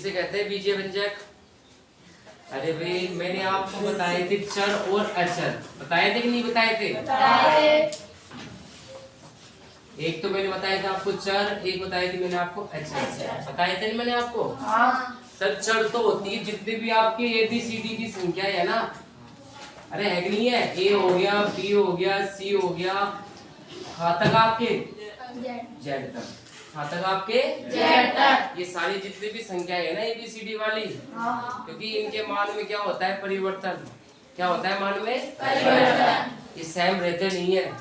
किसे कहते हैं बीजीय व्यंजक? अरे भाई मैंने आपको बताए थे चर और अचर, बताए थे कि नहीं बताए थे? एक तो मैंने बताया था आपको चर, एक बताई थी मैंने आपको अचर, बताए थे नहीं मैंने आपको? सर चर तो होती है जितने भी आपके ABCD की संख्या है ना, अरे है कि नहीं है? A हो गया, B हो गया, C हो गया, कहाँ तक आपके Z तक, कहाँ तक आपके Z तक, ये सारी जितनी भी संख्या है ना ABCD वाली, क्योंकि इनके मान में क्या होता है? परिवर्तन। क्या होता है मान में? परिवर्तन। ये सेम रहते नहीं है।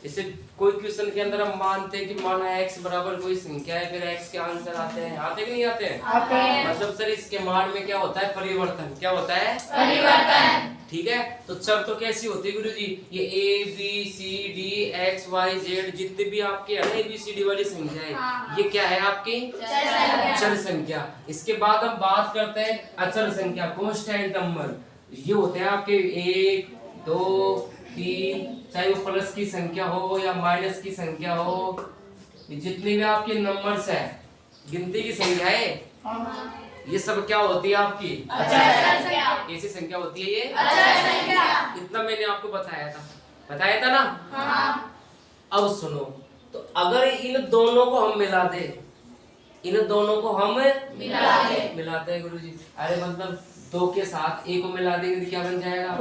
इसे कोई क्वेश्चन के अंदर हम मानते हैं कि माना x बराबर कोई संख्या है, फिर x के आंसर आते हैं, आते कि नहीं आते हैं? आते हैं। मतलब सर इसके मान में क्या होता है? परिवर्तन। क्या होता है? परिवर्तन। ठीक है, तो चर तो कैसी होती है गुरुजी? ये A B C D X Y Z जितने भी आपके है ना ABCD वाली संख्या है, ये क्या है आपकी? चर संख्या। इसके बाद हम बात करते हैं अचर संख्या, कांस्टेंट नंबर। ये होते हैं आपके 1 2 3, चाहे वो प्लस की संख्या हो या माइनस की संख्या हो, जितने भी आपके नंबर्स है, गिनती की संख्या है, ये सब क्या होती है आपकी? अचर संख्या। कैसी संख्या होती है ये? अचर संख्या। इतना मैंने आपको बताया था ना? अब सुनो, तो अगर इन दोनों को हम मिला दे, इन दोनों को हम मिलाते हैं गुरुजी, अरे मतलब 2 के साथ A को मिला देंगे तो क्या बन जाएगा?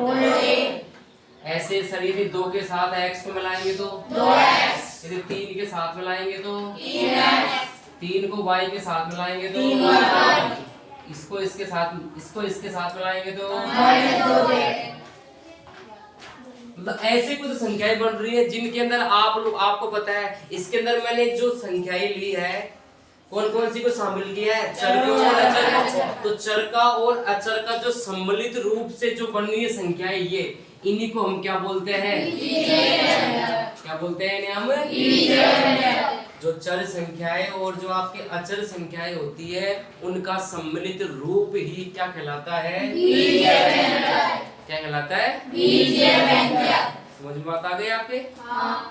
ऐसे सर यदि 2 के साथ x को मिलाएंगे तो 2x, यदि 3 के साथ मिलाएंगे तो 3x, 3 को y के साथ मिलाएंगे तो 3y, इसको इसके साथ मिलाएंगे तो मतलब ऐसे कुछ संख्याएं बन रही है जिनके अंदर आपको पता है, इसके अंदर मैंने जो संख्याएं ली है कौन कौन सी को शामिल किया है? चर को और अचर को। तो चर का और अचर का जो सम्मिलित रूप से जो बन रही है संख्याएं, ये इन्हीं को हम क्या बोलते हैं? क्या बोलते हैं इन्हें हम? जो चर संख्याएं और जो आपके अचर संख्याएं होती है, उनका सम्मिलित रूप ही क्या कहलाता है? क्या कहलाता है? समझ में बात आ गई आपके?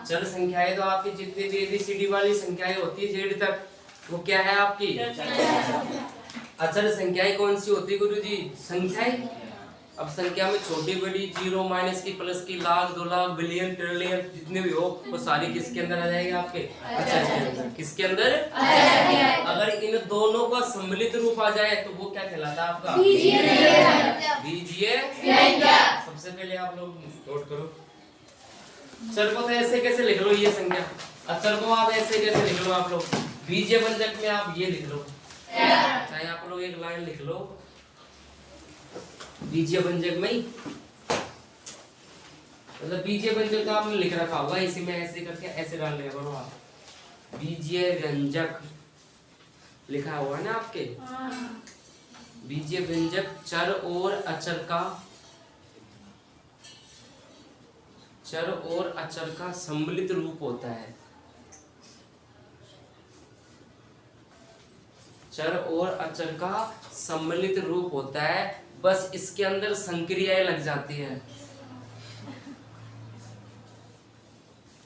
चर संख्याएं तो आपकी जितनी भी ABCD वाली संख्याएं होती है Z तक, वो क्या है आपकी? अचर संख्याएं कौन सी होती है गुरुजी? संख्याएं। अब संख्या में छोटी बड़ी, जीरो माइनस की, प्लस की, लाख 2 लाख बिलियन ट्रिलियन जितने भी हो, वो सारी किसके अंदर आ जाएगी आपके? अचर के अंदर। किसके अंदर? अगर इन दोनों का सम्मिलित रूप आ जाए तो वो क्या कहलाता है आपका? बीजीय। सबसे पहले आप लोग नोट करो, चर को तो ऐसे कैसे लिख लो ये संख्या, अचर को आप ऐसे कैसे लिख लो आप लोग? बीजीय व्यंजक में आप ये लिख लो, चाहे आप लोग एक लाइन लिख लो बीजीय व्यंजक में ही, मतलब बीजीय व्यंजक का आपने लिख रखा होगा, इसी में ऐसे करके ऐसे डाल लिया करो आप, बीजीय व्यंजक लिखा हुआ है ना आपके? बीजीय व्यंजक चर और अचर का सम्मिलित रूप होता है। चर और अचर का सम्मिलित रूप होता है, बस इसके अंदर संक्रियाएं लग जाती है।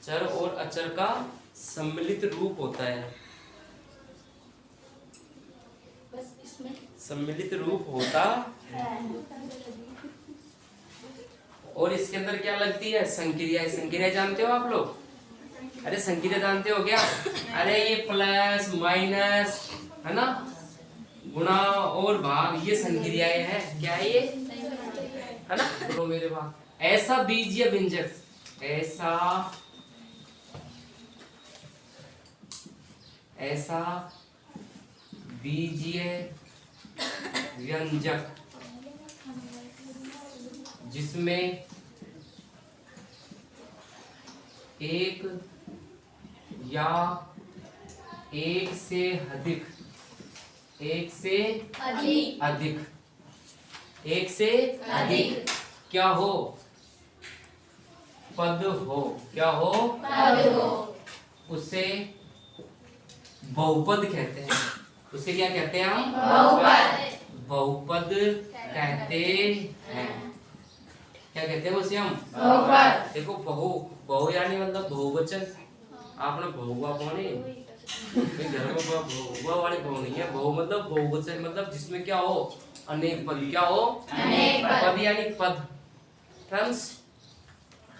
चर और अचर का सम्मिलित रूप होता है, बस इसमें सम्मिलित रूप होता और इसके अंदर क्या लगती है? संक्रियाएं। संक्रियाएं जानते हो आप लोग? अरे संक्रिया जानते हो क्या? अरे ये प्लस माइनस है ना, गुणा और भाग, ये संक्रियाएं हैं। क्या है ये? है ना? बोलो मेरे भाग। ऐसा बीजीय व्यंजक, ऐसा बीजीय व्यंजक जिसमें एक या एक से अधिक क्या हो? पद हो। क्या हो? उसे बहुपद कहते हैं। उसे क्या कहते हैं हम? बहुपद कहते हैं। क्या कहते हैं उसे हम? बहुपद। देखो बहु यानी मतलब बहुवचन, आपने बहुआ कौन है? घर में बहु वाले बहु नहीं है, बहु मतलब बहुवचन, मतलब जिसमें क्या हो, अनेक पद। क्या हो? अनेक पद यानी पद। फ्रेंड्स,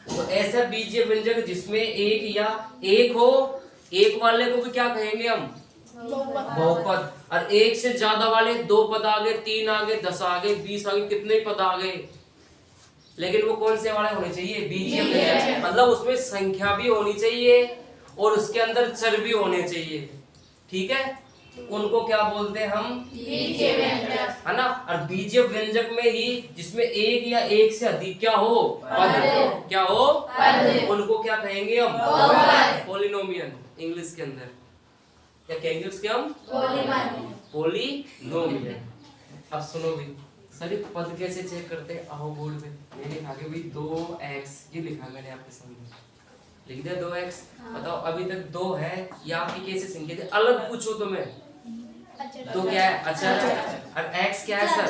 तो ऐसा बीजीय व्यंजक जिसमें एक या एक हो, एक वाले को भी क्या कहेंगे हम? बहुपद। और एक से ज्यादा वाले, 2 पद आ गए, 3 आ गए, 10 आ गए, 20 आ गए, कितने पद आ गए, लेकिन वो कौन से वाले होने चाहिए? बीजीय व्यंजक। मतलब उसमें संख्या भी होनी चाहिए और उसके अंदर चर भी होने चाहिए। ठीक है, उनको क्या बोलते हैं हम? बीजीय व्यंजक, है ना। और बीजीय व्यंजक में ही जिसमें एक या एक से अधिक क्या हो? पद। क्या हो? पद। उनको क्या कहेंगे हम? पॉलिनोमियल। इंग्लिश के अंदर क्या कहेंगे उसके हम? पॉलिनोमियल। अब सुनो भी, सर पद कैसे चेक करते हैं? आओ बोर्ड पे, मैंने लिखा के भाई 2x, ये लिखा मैंने आपके सामने, लिख दिया 2x। बताओ अभी तक 2 है, ये आपकी कैसे संख्या थी? अलग पूछो तो मैं, 2 क्या है? अच्छा, और x क्या है सर?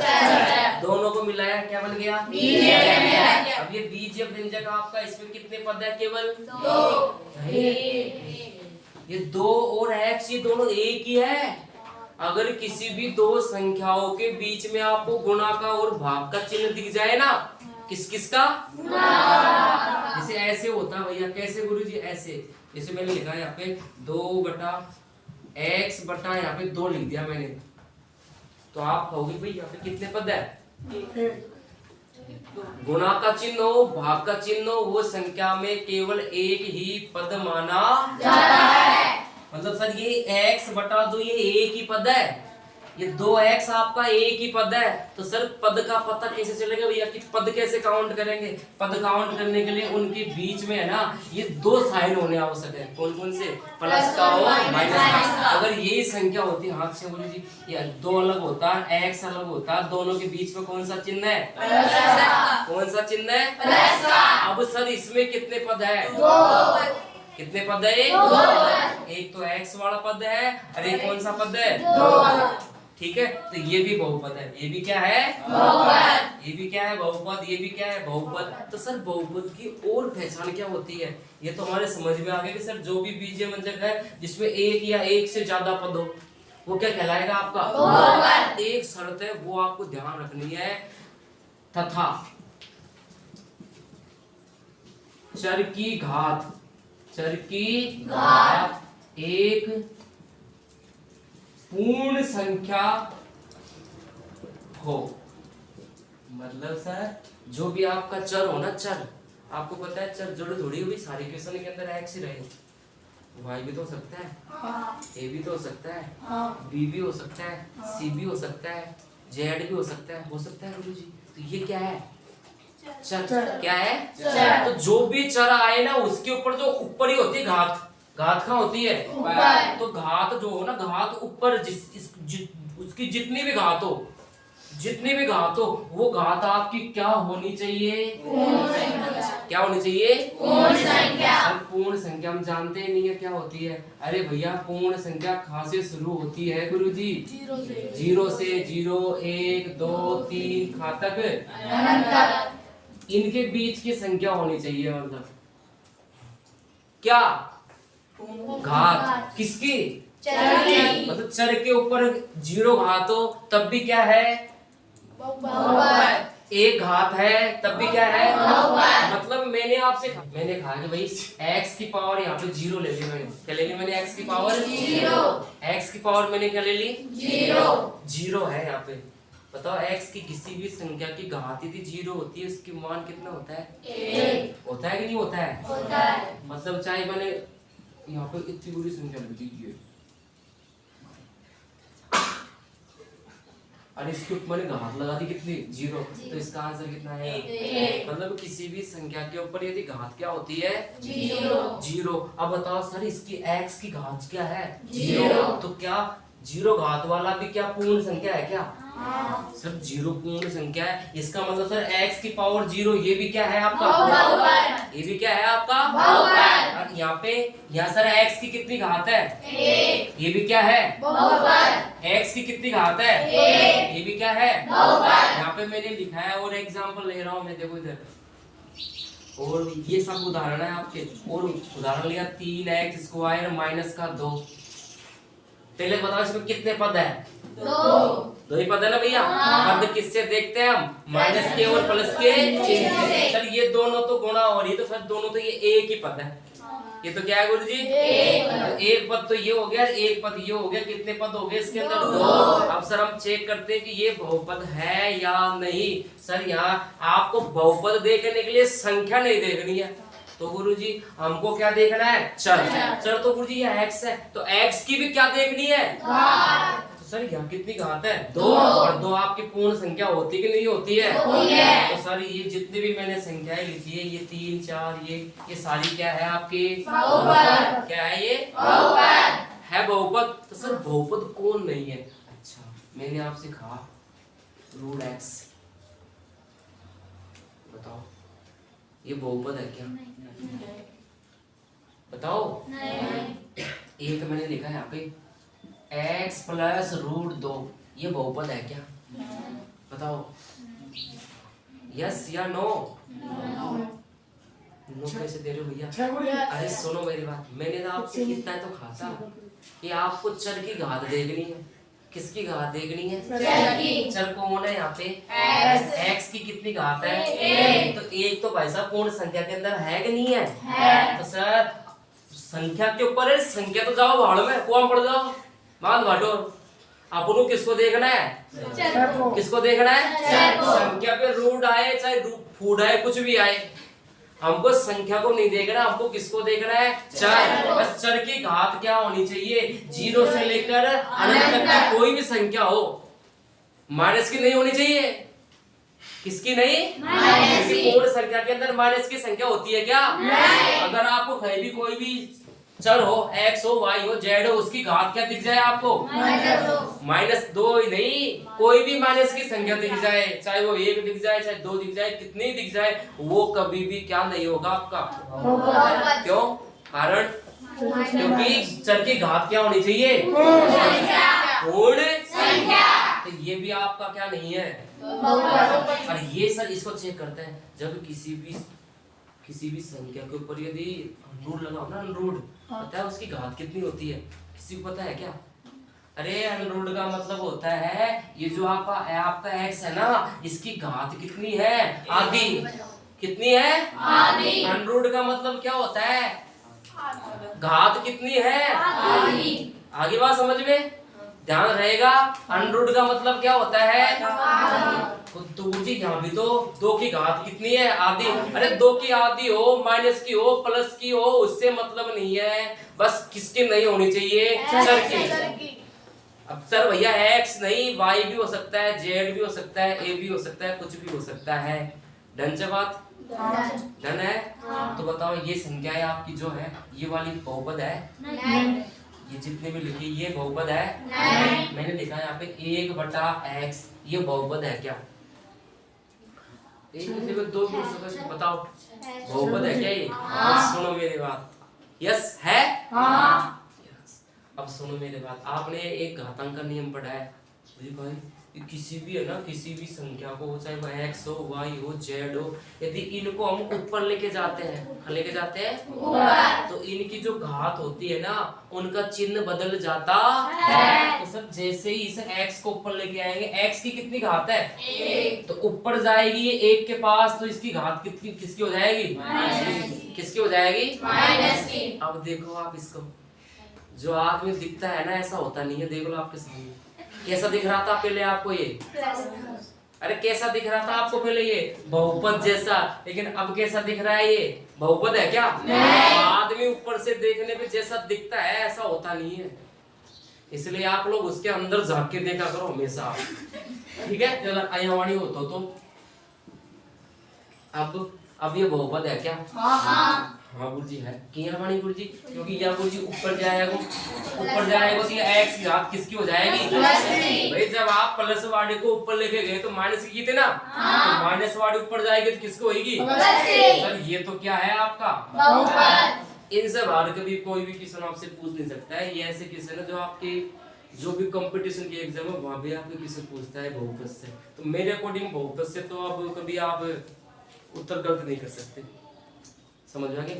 दोनों को मिलाया क्या बन गया? अब ये बीजीय व्यंजक आपका, इसमें कितने पद है? केवल 2। ये 2 और x, ये दोनों एक ही है। अगर किसी भी 2 संख्याओं के बीच में आपको गुणा का और भाग का चिन्ह दिख जाए ना, किस किस का? जैसे ऐसे होता है भैया, कैसे गुरुजी? ऐसे, जैसे मैंने लिखा यहाँ पे 2/x बटा यहाँ पे 2 लिख दिया मैंने, तो आप कहोगे भाई यहाँ पे कितने पद है? गुणा का चिन्ह हो, भाग का चिन्ह हो, वो संख्या में केवल एक ही पद माना जाता है। मतलब सर ये x बटा 2 ये एक ही पद है, ये 2x आपका एक ही पद है, तो सर पद का पता कैसे चलेगा भैया? कि पद कैसे काउंट करेंगे? पद काउंट करने के लिए उनके बीच में है ना, ये 2 साइन होने आवश्यक है। कौन कौन से? प्लस का और माइनस का। अगर यही संख्या होती, हाथ से बोलिए जी, ये 2 अलग होता, x अलग होता, दोनों के बीच में कौन सा चिन्ह है? कौन सा चिन्ह है? प्लस का। अब सर इसमें कितने पद है? 2। कितने पद है? 2। एक तो x वाला पद है और एक कौन सा पद है? 2। ठीक है, तो ये भी बहुपद है। ये भी क्या है? बहुपद। ये भी क्या है? बहुपद। ये भी क्या है? बहुपद। तो सर बहुपद की और पहचान क्या होती है? ये तो हमारे समझ में आ गया कि सर जो भी बीजीय व्यंजक है जिसमें एक या एक से ज्यादा पद हो, वो क्या कहलाएगा आपका? बहुपद। एक शर्त है, वो आपको ध्यान रखनी है, तथा चर की घात, चर की घात एक पूर्ण संख्या हो। मतलब सर जो भी आपका चर हो ना, चर आपको पता है, चर जोड़ थोड़ी हुई, सारे क्वेश्चन के अंदर x ही रहे। y भी तो हो सकता है, a भी तो हो सकता है, b भी हो सकता है, c भी हो सकता है, z भी हो सकता है गुरुजी। तो ये क्या है? चर। क्या है? चर। तो जो भी चर आए ना, उसके ऊपर जो ऊपर ही होती है घात। घात कहाँ होती है? ऊपर। तो घात जो हो ना, घात ऊपर उसकी जितनी भी घात हो, जितनी भी घात हो, वो घात आपकी क्या होनी चाहिए? क्या होनी चाहिए? पूर्ण संख्या। पूर्ण संख्या हम जानते ही नहीं है क्या होती है। अरे भैया पूर्ण संख्या कहाँ से शुरू होती है गुरुजी? 0 से 0 1 2 3 कहाँ तक? इनके बीच की संख्या होनी चाहिए। मतलब क्या? घात किसकी? चर की। मतलब चर के ऊपर 0 घात हो तब भी क्या है? बहुपद। एक घात है तब भी क्या है? बहुपद। मतलब मैंने कहा कि भाई x की पावर यहाँ पे 0 ले ली मैंने। क्या ले ली मैंने? x की पावर 0। x की पावर मैंने क्या ले ली? 0 है यहाँ पे। बताओ x की किसी भी संख्या की घात यदि 0 होती है, उसकी मान कितना होता है? 1। होता है कि नहीं होता है? होता है। मतलब चाहे मैंने यहाँ पे इतनी बड़ी संख्या लिख दी, और इसके ऊपर मैंने घात लगा दी कितनी? 0। तो इसका आंसर कितना है? 1। मतलब किसी भी संख्या के ऊपर यदि घात क्या होती है? 0। अब बताओ सर इसकी x की घात क्या है? 0। तो क्या 0 घात वाला भी क्या पूर्ण संख्या है क्या? सर 0 पूर्ण संख्या है। इसका मतलब सर x की पावर 0 ये भी क्या है आपका? बहुपद। ये भी क्या है आपका? बहुपद। यहाँ पे यहाँ सर x की कितनी घात है? 1। ये भी क्या है? बहुपद। x की कितनी घात है? 1। ये भी क्या है? बहुपद। यहाँ पे मैंने लिखा है और एग्जांपल ले रहा हूँ मैं, देखो इधर, और ये सब उदाहरण है आपके। और उदाहरण लिया 3x² - का 2, पहले बताओ इसमें कितने पद है? दो ही पद है ना भैया। पद किससे देखते हैं हम? माइनस के और प्लस के चिन्ह से। चल ये दोनों तो गुणा हो रही है तो फिर दोनों तो ये एक ही पद है। ये तो क्या है गुरु जी? एक पद तो ये हो गया, एक पद ये हो गया। कितने पद हो गए इसके अंदर? दो। अब सर हम चेक करते हैं कि ये बहुपद है या नहीं। सर यहाँ आपको बहुपद देखने के लिए संख्या नहीं देखनी है, तो गुरुजी हमको क्या देखना है? चर। चर तो गुरुजी ये x है, तो x की भी क्या देखनी है? तो सर यहाँ कितनी घात है? 2। और 2 आपकी पूर्ण संख्या होती कि नहीं होती है? तो सर ये जितनी भी मैंने संख्याएं लिखी है, ये 3 4 ये सारी क्या है आपकी? क्या है ये? है बहुपद। तो सर बहुपद कौन नहीं है? अच्छा मैंने आपसे कहा रूट x, बताओ ये बहुपद है क्या? बताओ। एक मैंने लिखा है यहाँ पे x प्लस रूट 2, ये बहुपद है क्या? बताओ यस या नो? नो कैसे दे रहे हो भैया? अरे सुनो मेरी बात, मैंने तो आपसे कितना तो कहा था कि आपको चर की घात देखनी है। किसकी घात देखनी है? चर की। चर कौन है यहाँ पे? x की कितनी घात है? 1। तो 1 तो भाई साहब पूर्ण संख्या के अंदर है कि नहीं है? तो सर संख्या के ऊपर है, संख्या तो जाओ भाड़ में, कुआं पड़ जाओ, मान बांटो। आपको किसको देखना है? किसको देखना है? संख्या पे रूट आए चाहे फूड आए कुछ भी आए, हमको संख्या को नहीं देखना, हमको किसको देखना है? चर। बस चर की घात क्या होनी चाहिए? 0 से लेकर अनंत तक की कोई भी संख्या हो, माइनस की नहीं होनी चाहिए। किसकी नहीं? माइनस की। पूर्ण संख्या के अंदर माइनस की संख्या होती है क्या? अगर आपको कहीं भी कोई भी चर हो, x हो, y हो, z हो, उसकी घात क्या दिख जाए आपको? -2 ही नहीं, कोई भी माइनस की संख्या दिख जाए, चाहे वो 1 दिख जाए चाहे 2 दिख जाए, कितनी दिख जाए, वो कभी भी क्या नहीं होगा आपका। क्यों? कारण क्योंकि चर की घात क्या होनी चाहिए? पूर्ण संख्या। तो ये भी आपका क्या नहीं है? और ये सर इसको चेक करते हैं जब किसी भी संख्या के ऊपर यदि अनरूट लगाओ ना, अनरूट पता है उसकी घात कितनी होती है? किसी को पता है क्या? अरे अनरूट का मतलब होता है ये जो आपका x है ना, इसकी घात कितनी है? आधी। कितनी है? आधी। अनरूट का मतलब क्या होता है? घात कितनी है? आधी। आगे बात समझ में ध्यान रहेगा। अनरूट का मतलब क्या होता है? तो जी यहाँ भी तो 2 की घात कितनी है? आधी। अरे 2 की आधी हो, माइनस की हो, प्लस की हो, उससे मतलब नहीं है, बस किसकी नहीं होनी चाहिए? चर की। अब सर भैया x नहीं, y भी हो सकता है, z भी हो सकता है, a भी हो सकता है, कुछ भी हो सकता है। डन से बात? डन है? तो बताओ ये संख्याएं आपकी जो है ये वाली बहुपद है? नहीं। ये जितने भी लिखी ये बहुपद है? नहीं। मैंने लिखा है यहाँ पे 1/x, ये बहुपद है क्या? दो बताओ बहुपद है क्या ये? सुनो मेरी बात। यस है? अब सुनो मेरी बात, आपने एक घातांक का नियम पढ़ा है भाई, किसी भी है ना, किसी भी संख्या को चाहे वो x हो, y हो, z हो, यदि इनको हम ऊपर लेके जाते हैं, लेके जाते हैं तो इनकी जो घात होती है ना, उनका चिन्ह बदल जाता है। तो सब जैसे ही इस x को ऊपर लेके आएंगे, x की कितनी घात है? 1। तो ऊपर जाएगी ये 1 के पास, तो इसकी घात कितनी किसकी हो जाएगी? किसकी हो जाएगी? माइनस की। अब देखो आप इसको, जो आदमी दिखता है ना ऐसा होता नहीं है। देख लो आपके सामने कैसा दिख रहा था पहले आपको ये? अरे कैसा दिख रहा था आपको पहले ये? बहुपद जैसा। लेकिन अब कैसा दिख रहा है ये? बहुपद है क्या? आदमी ऊपर से देखने पे जैसा दिखता है ऐसा होता नहीं है, इसलिए आप लोग उसके अंदर झांक के देखा करो हमेशा, ठीक है? अगर अयवाणी हो तो अब ये बहुपद है क्या? हाँ गुरुजी है। किया वाणी गुरुजी, क्योंकि यह गुरुजी ऊपर जाएगा तो ये x की घात किसकी हो जाएगी? भाई जब आप प्लस वाले को ऊपर लेके गए तो माइनस की थे ना, तो माइनस वाले ऊपर जाएगी तो किसको होगी? सर ये तो क्या है आपका? बहुपद। इनसे बाहर कभी कोई भी क्वेश्चन आपसे पूछ नहीं सकता है। ये ऐसे क्वेश्चन है जो आपके जो भी कंपटीशन के एग्जाम है वहां भी आपको क्वेश्चन पूछता है बहुपद से। तो मेरे अकॉर्डिंग बहुपद से तो अब कभी आप उत्तर गलत नहीं कर सकते, समझ में आ गया?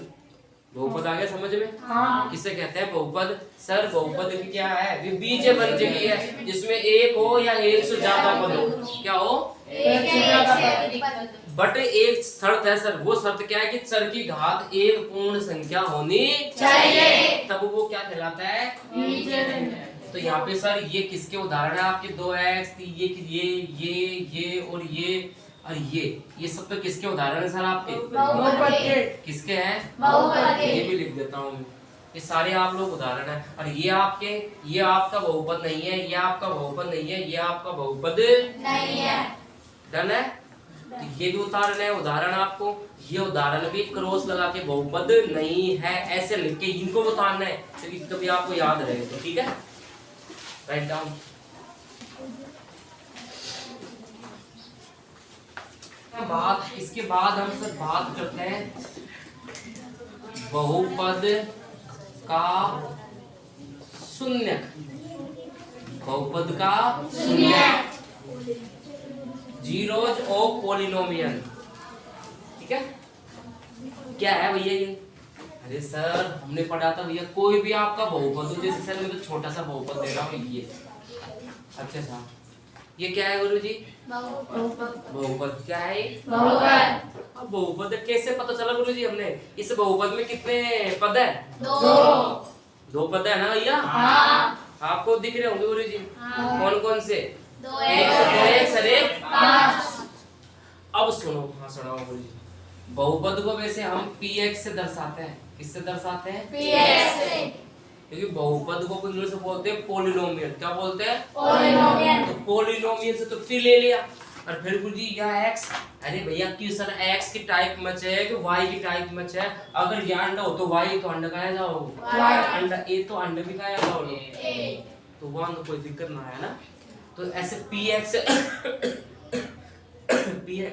बहुपद आ गया समझ में? हाँ। किसे कहते हैं बहुपद? सर बहुपद की क्या है? बीजे बनती है जिसमें एक हो या एक से ज्यादा पद हो। क्या हो? एक से ज्यादा। बट एक शर्त है सर, वो शर्त क्या है कि चर की घात एक पूर्ण संख्या होनी चाहिए, तब वो क्या कहलाता है? तो यहाँ पे सर ये किसके उदाहरण है आपके? 2x, ये और ये सब तो किसके उदाहरण है सर आपके? बहुपद के। किसके हैं? बहुपद के। ये भी लिख देता हूँ, ये सारे आप लोग उदाहरण है। और ये आपके, ये आपका बहुपद नहीं है, ये आपका बहुपद नहीं है, ये आपका बहुपद नहीं है। डन है? तो ये भी उदाहरण आपको, ये उदाहरण भी क्रॉस लगा के बहुपद नहीं है ऐसे लिख के इनको उतारना है, तो कभी आपको याद रहे तो ठीक है। Write down. इसके बाद हम सब बात करते हैं बहुपद का शून्य। बहुपद का शून्य, जीरोज ऑफ पॉलिनोमियल। ठीक है, क्या है भैया ये? अरे सर हमने पढ़ा था भैया, कोई भी आपका बहुपद हो, जैसे सर मैं तो छोटा सा बहुपद दे रहा हूँ ये। अच्छा साहब, ये क्या है गुरु जी? बहुपद। क्या है? बहुपद। अब बहुपद कैसे पता चला गुरु जी? हमने इस बहुपद में कितने पद है? दो पद है ना भैया? हाँ। आपको दिख रहे होंगे गुरु जी। हाँ। कौन कौन से? एक। अब सुनो, हाँ सुनाओ गुरु जी। बहुपद को वैसे हम px से दर्शाते हैं। किससे दर्शाते हैं? px से। क्योंकि बहुपद को इंग्लिश में बोलते हैं पॉलिनोमियल। क्या बोलते हैं? पॉलिनोमियल। तो पॉलिनोमियल से तो p ले लिया, और फिर गुरु जी यह x, अरे भैया क्वेश्चन x की टाइप मच है कि y की टाइप मच है? अगर ये अंडा हो तो y तो अंडा खाया जाओ, अंडा a तो अंडा भी खाया जाओ, तो वहां तो कोई दिक्कत ना है ना। तो ऐसे px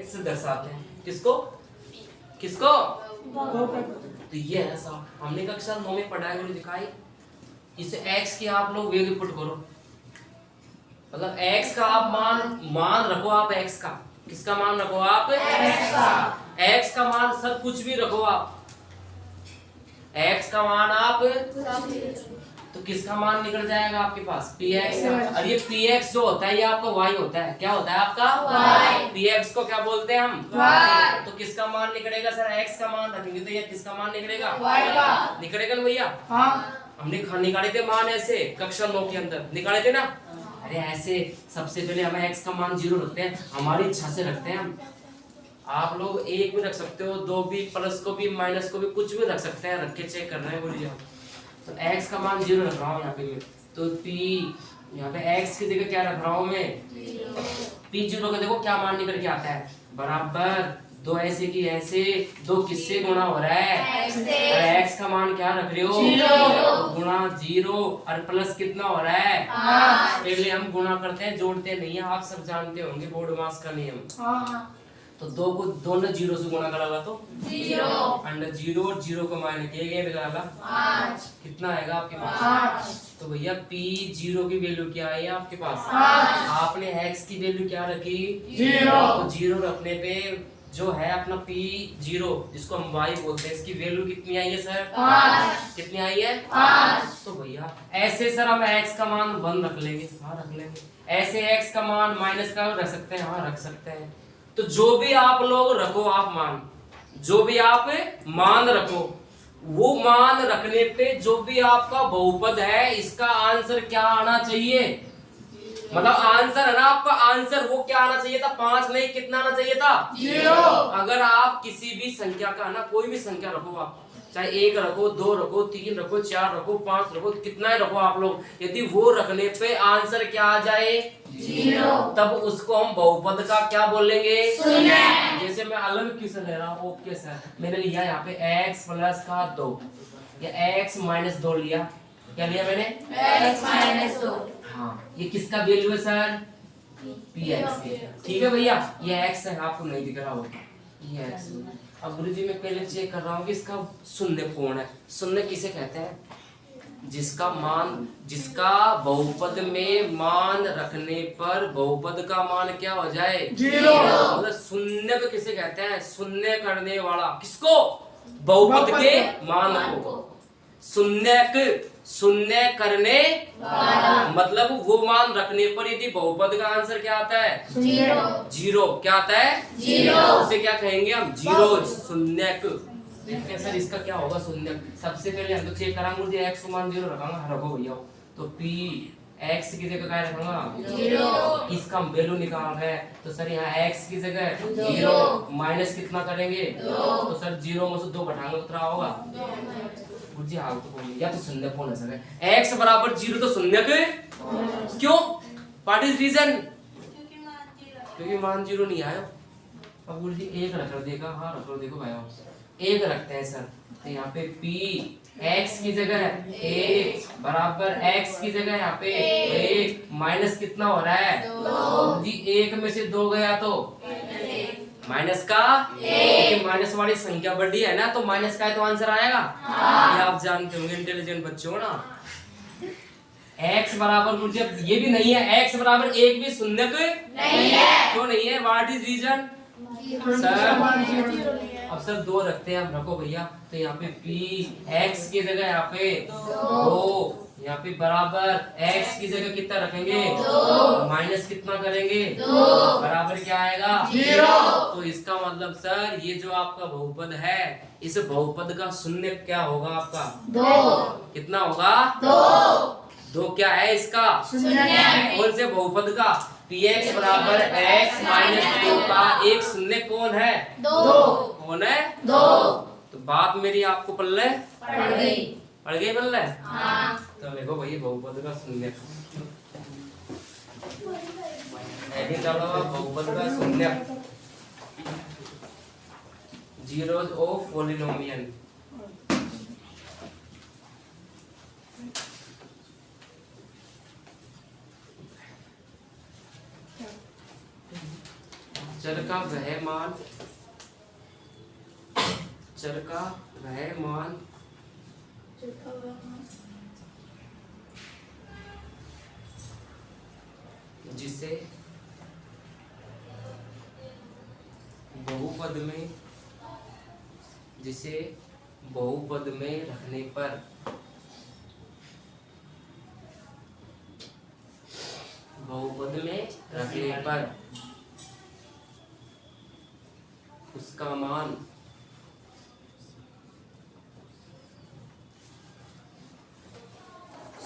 से दर्शाते हैं। किसको? किसको? तो ये है साहब, हमने कक्षा 9 में पढ़ा है, दिखाई। इसे x की आप लोग वैल्यू पुट करो, मतलब x का आप मान रखो आप x का। किसका मान रखो आप? x का। x का मान सर कुछ भी रखो आप, x का मान आप, तो किसका मान निकल जाएगा आपके पास? px का। और ये px जो होता है ये आपका y होता है। क्या होता है आपका? y। px को क्या बोलते हैं हम? y। तो किसका मान निकलेगा सर? x का मान रखेंगे तो ये किसका मान निकलेगा? y का। निकलेगा ना भैया? हाँ। हमने निकाले थे मान ऐसे कक्षा 9 के अंदर, निकाले थे ना? अरे ऐसे सबसे पहले हमें x का मान 0 रखते हैं, हमारी इच्छा से रखते हैं हम। आप लोग एक भी रख सकते हो, दो भी, प्लस को भी, माइनस को भी, कुछ भी रख सकते हैं, रख के चेक कर रहे हैं बोलिए। तो x का मान 0 रख रहा हूँ यहाँ पे मैं, तो p यहाँ पे x की जगह क्या रख रहा हूँ मैं? p0 का देखो क्या मान निकल के आता है, बराबर दो ऐसे की ऐसे, दो किससे गुणा हो रहा है? और x का मान क्या रख रहे हो? 0 गुणा 0, और प्लस कितना हो रहा है? पहले हम गुणा करते हैं, जोड़ते नहीं है, आप सब जानते होंगे बोर्ड मास का नियम। तो दो को दोनों 0 से गुणा करा तो 0, अंडर 0 और 0 को माइनस किया गया 5। कितना आएगा आपके पास? 5। तो भैया p0 की वैल्यू क्या है आपके पास? 5। आपने x की वैल्यू क्या रखी? 0। तो 0 रखने पे जो है अपना p0 जिसको हम y बोलते हैं, इसकी वैल्यू कितनी आई है सर? 5। कितनी आई है? 5। तो भैया ऐसे सर हम x का मान 1 रख लेंगे। हाँ रख लेंगे। ऐसे x का मान माइनस का रख सकते हैं। हाँ रख सकते हैं। तो जो भी आप लोग रखो, आप मान, जो भी आप मान रखो, वो मान रखने पे जो भी आपका बहुपद है इसका आंसर क्या आना चाहिए? मतलब आंसर है ना आपका, आंसर वो क्या आना चाहिए था? 5 नहीं, कितना आना चाहिए था? 0। अगर आप किसी भी संख्या का ना, कोई भी संख्या रखो आप, चाहे 1 रखो, 2 रखो, 3 रखो, 4 रखो, 5 रखो, कितना ही रखो आप लोग, यदि वो रखने पे आंसर क्या आ जाए? 0, तब उसको हम बहुपद का क्या बोलेंगे? शून्य। जैसे मैं अलग क्वेश्चन ले रहा हूँ, ओके सर, मैंने लिया यहाँ पे x प्लस का 2 या x माइनस 2 लिया। क्या लिया मैंने? x minus 2। हाँ, ये किसका वैल्यू है सर? px। ठीक है भैया, ये x है, आपको नहीं दिख रहा होगा, ये x। अब गुरुजी मैं पहले चेक कर रहा हूँ कि इसका शून्य कौन है। शून्य किसे कहते हैं? जिसका बहुपद में मान रखने पर बहुपद का मान क्या हो जाए? 0। मतलब शून्य को किसे कहते हैं? शून्य करने वाला। किसको? बहुपद के मान को। शून्य करने मतलब वो मान रखने पर यदि बहुपद का आंसर क्या आता है? जीरो। क्या आता है? जीरो। उसे क्या कहेंगे हम? जीरो। शून्य। देखते हैं सर इसका क्या होगा शून्य। सबसे पहले हम तो चेक करांगे, मुझे x को मान जीरो रखूंगा, रखो भैया। तो p x की जगह क्या रखूंगा? जीरो। इसका हम वैल्यू निकाल रहे हैं, तो सर यहाँ x की जगह जीरो माइनस कितना करेंगे? तो सर जीरो में से दो घटाएंगे तो कितना होगा? जी हाँ, तो या तो शून्य कौन है सर? x बराबर जीरो तो शून्य के क्यों? What is reason? क्योंकि मान जीरो नहीं आया। अब बोल जी एक रख लो, देखा? हाँ रख लो, देखो भाई एक रखते हैं सर। तो यहाँ पे p x की जगह एक बराबर x की जगह यहाँ पे एक माइनस कितना हो रहा है? जी एक में से दो गया तो माइनस का एक। माइनस वाली संख्या बड़ी है ना, तो माइनस का है तो आंसर आएगा। ये आप जानते होंगे, इंटेलिजेंट बच्चे हो ना। x बराबर मुझे ये भी नहीं है, x बराबर एक भी शून्य नहीं है। क्यों नहीं है? What is reason sir? अब सर दो रखते हैं हम, रखो भैया। तो यहाँ पे p x की जगह यहाँ पे दो, यहाँ पे बराबर x की जगह कितना रखेंगे? माइनस कितना करेंगे? बराबर क्या आएगा? जीरो। तो इसका मतलब सर ये जो आपका बहुपद है, इस बहुपद का शून्य क्या होगा आपका? दो। कितना होगा? दो क्या है इसका? शून्य। कौन से बहुपद का? px बराबर x माइनस दो का एक शून्य कौन है? दो। कौन है? दो। तो बात मेरी आपको पल्ले पड़ गई पल्ले? हाँ। तो देखो भाई बहुपद का शून्य, बहुपद का शून्य zeros of polynomial। चर का वह मान, चर का वह मान जिसे बहुपद में रखने पर उसका मान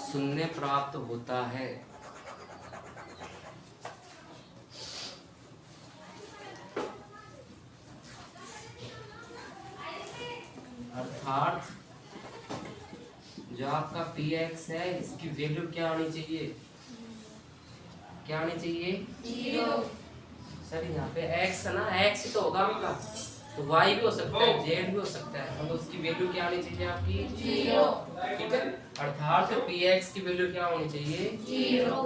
शून्य प्राप्त होता है। अर्थात जो आपका px है इसकी वैल्यू क्या आनी चाहिए? क्या आनी चाहिए? जीरो। सर यहाँ पे x है ना, x तो होगा आपका, तो y भी हो सकता है, z भी हो सकता है, तो उसकी वैल्यू क्या आनी चाहिए आपकी? जीरो। ठीक है, अर्थात px की वैल्यू क्या होनी चाहिए? जीरो।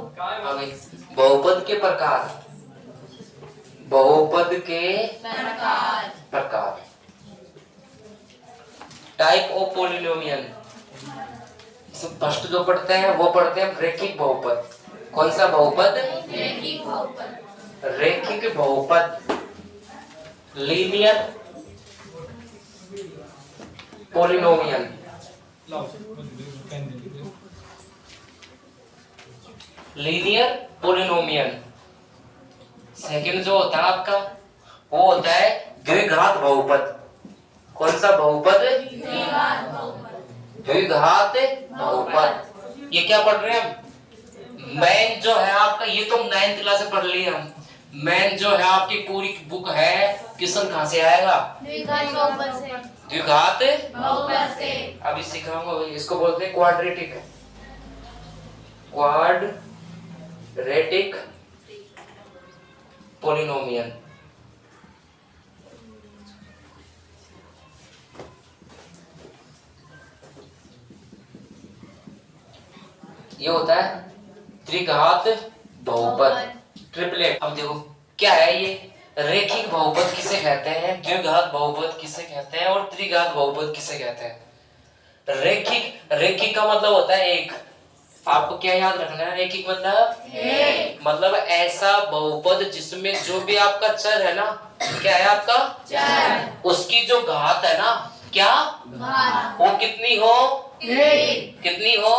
बहुपद के प्रकार, बहुपद के प्रकार टाइप ऑफ पॉलिनोमियल। फर्स्ट जो पढ़ते हैं वो पढ़ते हैं रैखिक बहुपद। कौन सा बहुपद? रैखिक बहुपद। रैखिक बहुपद, linear polynomial. Linear polynomial. Second जो होता है आपका वो होता है द्विघात बहुपद। कौन सा बहुपद? द्विघात बहुपद। ये क्या पढ़ रहे हैं हम? मैन जो है आपका, ये तो 9th क्लास से पढ़ लिए हम। मैन जो है आपकी पूरी बुक है, क्वेश्चन कहाँ से आएगा? द्विघात बहुपद से। द्विघात बहुपद से। अभी सिखाऊंगा, इसको बोलते हैं क्वाड्रेटिक, क्वाड्रेटिक पॉलिनोमियल। ये होता है त्रिघात बहुपद, ट्रिपलेट। अब देखो क्या है ये, रैखिक बहुपद किसे कहते हैं, द्विघात बहुपद किसे कहते हैं और त्रिघात बहुपद किसे कहते हैं। रैखिक का मतलब होता है एक। आपको क्या याद रखना है? रैखिक मतलब ऐसा बहुपद जिसमें जो भी आपका चर है ना, क्या है आपका चर, उसकी जो घात है ना क्या वो कितनी हो, कितनी हो,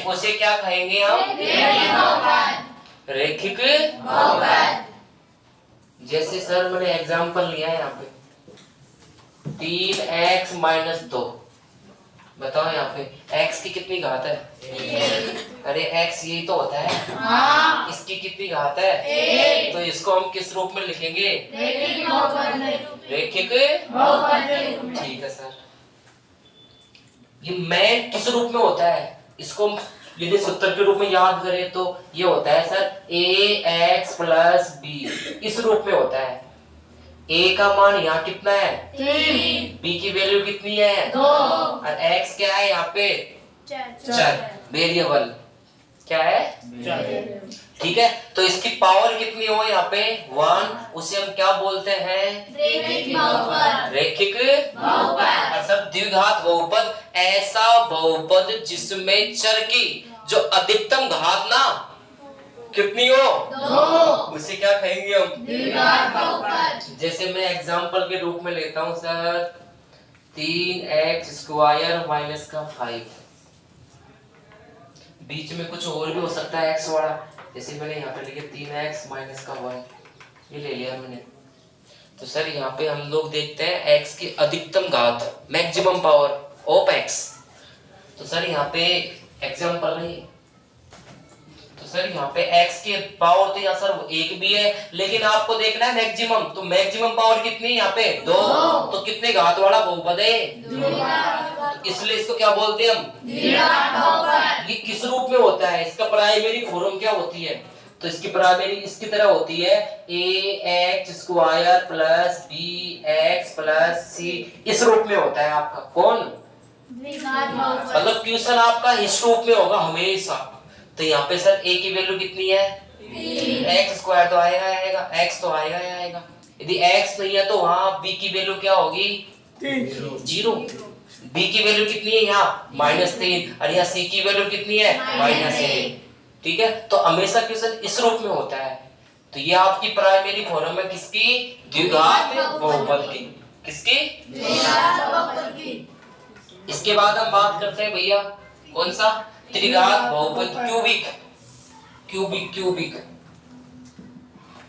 उसे क्या कहेंगे हम, रैखिक बहुपद। जैसे सर मैंने एग्जांपल लिया है यहाँ पे 3x-2, बताओ यहाँ पे x की कितनी घात है, अरे x यही तो होता है, इसकी कितनी घात है, तो इसको हम किस रूप में लिखेंगे, रैखिक बहुपद। ठीक है सर, ये मैं किस रूप में होता है, इसको यदि सूत्र के रूप में याद करें तो ये होता है सर ax + b, इस रूप में होता है। a का मान यहाँ कितना है 3, b की वैल्यू कितनी है 2, और x क्या है यहाँ पे चर, वेरिएबल क्या है चर। ठीक है, तो इसकी पावर कितनी हो यहाँ पे 1, उसे हम क्या बोलते हैं, रैखिक बहुपद। अर्थात द्विघात बहुपद ऐसा बहुपद जिसमें चर की जो अधिकतम घात ना कितनी हो 2, उसे क्या कहेंगे हम, द्विघात बहुपद। जैसे मैं एग्जांपल के रूप में लेता हूं सर 3x² - 5, बीच में कुछ और भी हो सकता है x वाला, जैसे मैंने यहाँ पे लिखे 3x - 1, ये ले लिया मैंने। तो सर यहाँ पे हम लोग देखते हैं x की अधिकतम घात, मैक्सिमम पावर ऑफ x। तो सर यहाँ पे एग्जांपल नहीं, तो सर यहाँ पे x की पावर तो यहाँ सर 1 भी है, लेकिन आपको देखना है मैक्सिमम, तो मैक्सिमम पावर कितनी है यहाँ पे 2, तो कितने घात वाला बहुपद है, तो इसलिए इसको क्या बोलते हैं हम, द्विघात बहुपद। ये किस रूप में होता है, इसका प्राइमरी फॉर्म क्या होती है, तो इसकी प्राइमरी इसकी तरह होती है ax² + bx + c, इस रूप में होता है आपका कौन, द्विघात बहुपद। मतलब क्वेश्चन आपका इस रूप में होगा हमेशा। तो यहाँ पे सर a की वैल्यू कितनी है 3, x² तो आएगा, x तो आएगा, यदि x नहीं है तो वहां b की वैल्यू क्या होगी 0, b की वैल्यू कितनी है यहाँ -3, और यहाँ c की वैल्यू कितनी है -1। ठीक है, तो हमेशा क्वेश्चन इस रूप में होता है। तो ये आपकी प्राइमरी फॉर्म है किसकी, द्विघात बहुपद की, किसकी, द्विघात बहुपद की। इसके बाद हम बात करते हैं भैया कौन सा, त्रिघात बहुपद,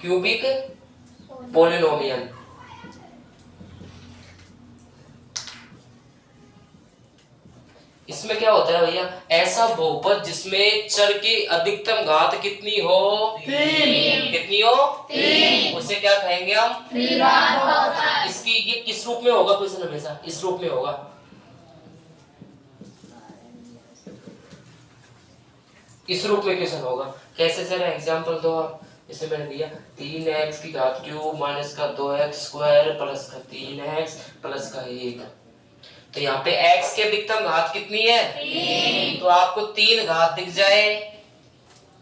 क्यूबिक पॉलिनोमियल। इसमें क्या होता है भैया, ऐसा बहुपद जिसमें चर की अधिकतम घात कितनी हो 3, कितनी हो 3, उसे क्या कहेंगे हम, त्रिघात बहुपद। इसकी ये किस रूप में होगा क्वेश्चन, हमेशा इस रूप में होगा, इस रूप में क्वेश्चन होगा। कैसे सर, एग्जांपल दो आप। जैसे मैंने दिया 3x³ - 2x² + 3x + 1, तो यहाँ पे x की अधिकतम घात कितनी है 3, तो आपको 3 घात दिख जाए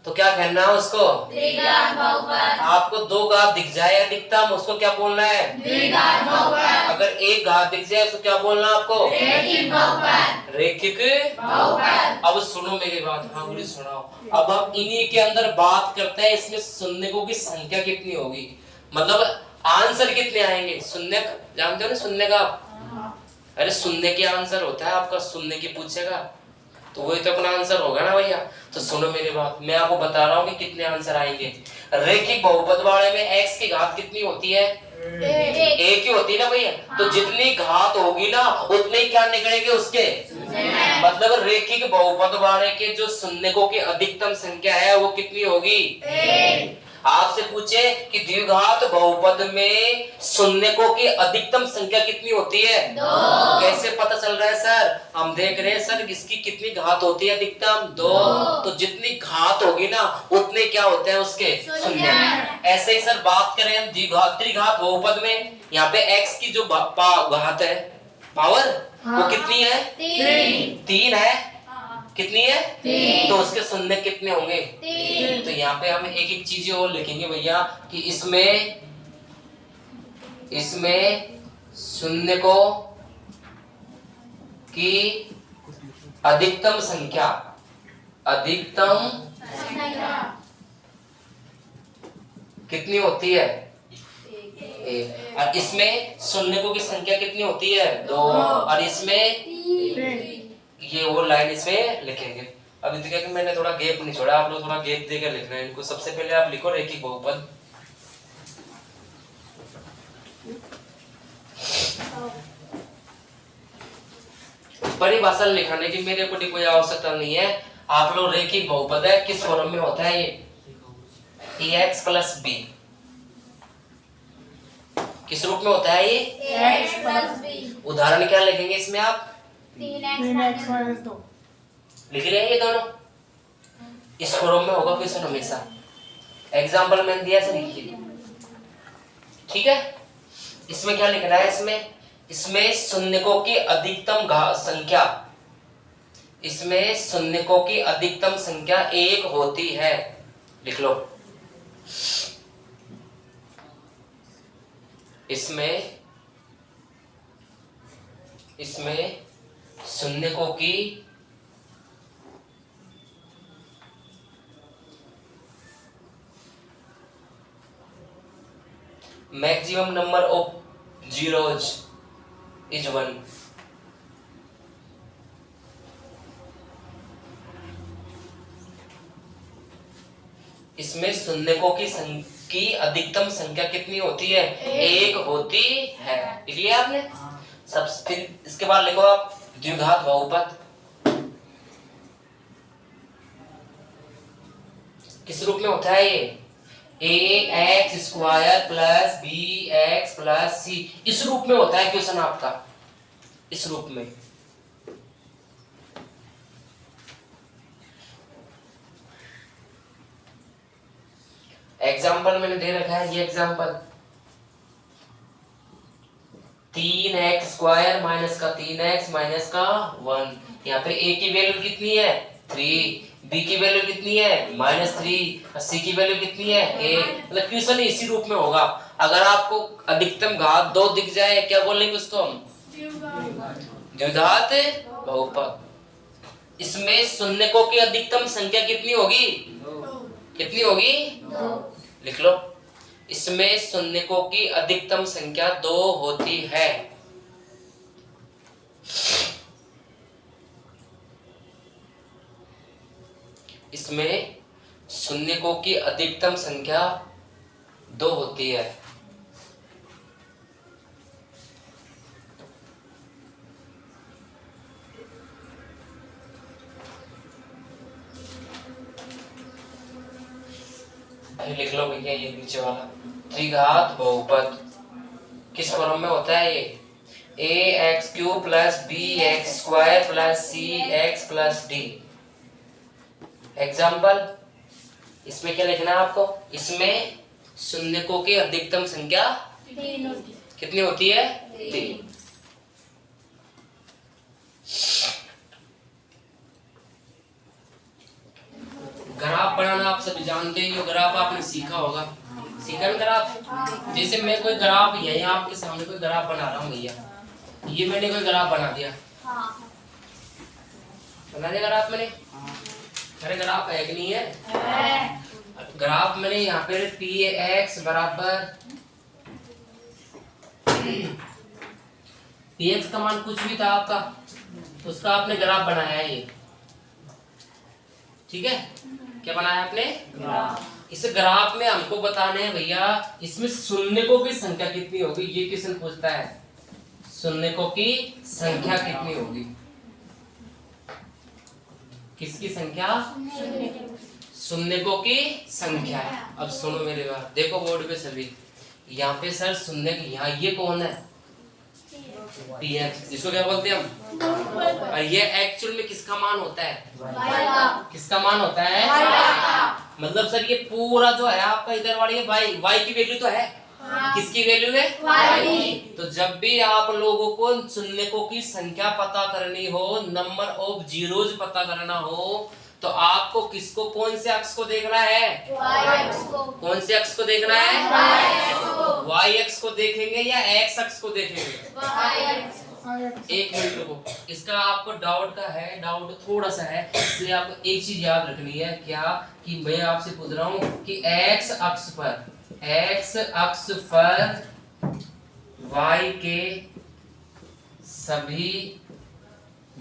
तो क्या कहना है उसको, त्रिघात बहुपद। आपको 2 घात दिख जाए अधिकतम, उसको क्या बोलना है, द्विघात बहुपद। अगर 1 घात दिख जाए तो क्या बोलना आपको, रैखिक बहुपद, रैखिक बहुपद। अब सुनो मेरी बात, हाँ बोली सुनाओ। अब हम इन्हीं के अंदर बात करते हैं, इसमें शून्यकों की संख्या कितनी होगी, मतलब आंसर कितने आएंगे। शून्य जानते हो ना, शून्य का, अरे शून्य के आंसर होता है आपका, शून्य की पूछेगा तो वही तो अपना आंसर होगा ना भैया। तो सुनो मेरी बात, मैं आपको बता रहा हूँ कि कितने आंसर आएंगे। रैखिक बहुपद वाले में x की घात कितनी होती है, एक ही होती है ना भैया। तो जितनी घात होगी ना उतने क्या निकलेंगे उसके, मतलब रैखिक बहुपद वाले के जो शून्यकों की अधिकतम संख्या है वो कितनी होगी, आपसे पूछे कि द्विघात बहुपद में शून्यकों की अधिकतम संख्या कितनी होती है 2। कैसे पता चल रहा है सर, हम देख रहे हैं सर इसकी कितनी घात होती है अधिकतम 2, तो जितनी घात होगी ना उतने क्या होते हैं उसके शून्य। ऐसे ही सर बात करें हम द्विघात त्रिघात बहुपद में, यहाँ पे x की जो घात है पावर वो कितनी है 3 है, कितनी है 3, तो उसके शून्य कितने होंगे 3। तो यहाँ पे हम एक एक चीजें और लिखेंगे भैया कि इसमें शून्यकों की अधिकतम संख्या कितनी होती है 1। और इसमें शून्यकों की संख्या कितनी होती है? 2। और इसमें 3। ये वो लाइन इसमें लिखेंगे। अब देखिए कि मैंने थोड़ा गैप नहीं छोड़ा, आप लोग थोड़ा गैप देकर लिखना है इनको। सबसे पहले आप लिखो रैखिक बहुपद। परिभाषा लिखने की मेरे को कोई आवश्यकता नहीं है। आप लोग रैखिक बहुपद है किस फॉर्म में होता है ये? ax plus B. किस रूप में होता है ये? x plus b। उदाहरण क्या लिखेंगे इसमें आप? 3x minus 2। लिख लिया ये दोनों? इस फॉर्म में होगा क्वेश्चन हमेशा। एग्जाम्पल मैंने दिया से लिखिए, ठीक है। इसमें क्या लिखना है? इसमें शून्यकों की अधिकतम संख्या, इसमें शून्यकों की अधिकतम संख्या 1 होती है। लिख लो। इसमें शून्यकों की maximum number of zeros is 1। इसमें शून्यकों की अधिकतम संख्या कितनी होती है? 1 होती है। लिख लिया आपने? सब फिर इसके बाद लिखो आप द्विघात बहुपद। किस रूप में होता है ये? ax square plus bx plus c। इस रूप में होता है क्वेश्चन आपका, इस रूप में। एग्जाम्पल मैंने दे रखा है, ये एग्जाम्पल 3x स्क्वायर माइनस का 3x माइनस का 1। यहाँ पे a की वैल्यू कितनी है? 3। b की वैल्यू कितनी है? -3। और c की वैल्यू कितनी है? 1। मतलब क्वेश्चन इसी रूप में होगा। अगर आपको अधिकतम घात 2 दिख जाए, क्या बोलेंगे उसको हम? द्विघात बहुपद। इसमें शून्यकों की अधिकतम संख्या कितनी होगी? कितनी होगी? 2। लिख लो। इसमें शून्यकों की अधिकतम संख्या 2 होती है। इसमें शून्यकों की अधिकतम संख्या 2 होती है। लिख लो भैया ये नीचे वाला त्रिघात बहुपद किस फॉर्म में होता है ये? ax³ plus bx² plus cx plus d। Example, इसमें क्या लिखना है आपको? इसमें शून्यकों की अधिकतम संख्या 3 होती है। कितनी होती है? 3। ग्राफ बनाना आप सभी जानते ही हो, ग्राफ आपने सीखा होगा। सीखा ना ग्राफ? जैसे मैं कोई ग्राफ यही आपके सामने कोई ग्राफ बना रहा हूँ भैया, ये मैंने कोई ग्राफ बना दिया। बना दिया ग्राफ मैंने? अरे ग्राफ है कि नहीं है? ग्राफ मैंने यहाँ पे px बराबर px का मान कुछ भी था आपका, तो उसका आपने ग्राफ बनाया है ये, ठीक है। क्या बनाया आपने? ग्राफ। इस ग्राफ में हमको बताने हैं भैया इसमें शून्यकों की संख्या कितनी होगी, ये क्वेश्चन पूछता है। शून्यकों की संख्या कितनी होगी? किसकी संख्या? शून्यकों की संख्या। अब सुनो मेरे बात, देखो बोर्ड पे सभी, यहाँ पे सर शून्य, यहाँ ये कौन है? px, इसको क्या बोलते हैं हम? और ये एक्चुअल में किसका मान होता है? किसका मान होता है? मतलब सर ये पूरा जो है आपका इधर वाली y की वैल्यू तो है। किसकी वैल्यू है? y। तो जब भी आप लोगों को शून्यकों की संख्या पता करनी हो, नंबर ऑफ जीरोज पता करना हो, तो आपको किसको, कौन से अक्ष को देखना है? कौन से अक्ष को देखना है? y अक्ष को देखेंगे या x अक्ष को देखेंगे? एक मिनट रुको, इसका आपको डाउट का है, डाउट थोड़ा सा है, इसलिए आपको एक चीज याद रखनी है। क्या कि मैं आपसे पूछ रहा हूँ कि x अक्ष पर y के सभी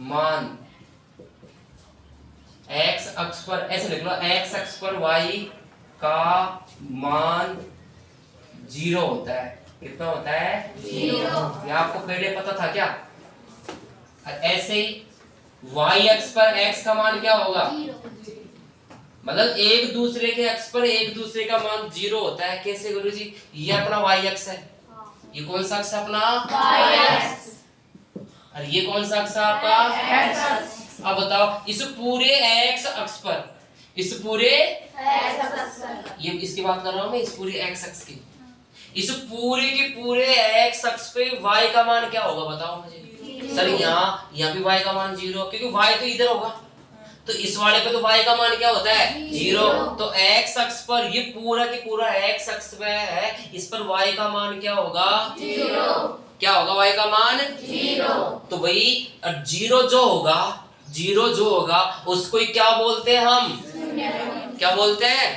मान x अक्ष पर, ऐसे लिख लो, x अक्ष पर y का मान 0 होता है। कितना होता है? 0। ये आपको पहले पता था क्या? ऐसे ही y अक्ष पर x का मान क्या होगा? मतलब एक दूसरे के अक्ष पर एक दूसरे का मान 0 होता है। कैसे गुरुजी? ये अपना y अक्ष है, ये कौन सा अक्ष है अपना? y अक्ष। और ये कौन सा अक्ष है आपका? x अक्ष। अब बताओ, इस पूरे x अक्ष पर, इस पूरे x अक्ष, ये इसकी बात कर रहा हूं मैं, इस पूरे x अक्ष की, इस पूरे के पूरे x अक्ष पे y का मान क्या होगा बताओ मुझे? सर यहाँ भी y का मान 0, क्योंकि y तो इधर होगा, तो इस वाले पे तो y का मान क्या होता है? 0। तो x अक्ष पर, ये पूरा के पूरा x अक्ष पे है, इस पर y का मान क्या होगा? 0। क्या होगा y का मान? 0। तो भाई 0 जो होगा उसको ही क्या बोलते हैं हम? क्या बोलते हैं?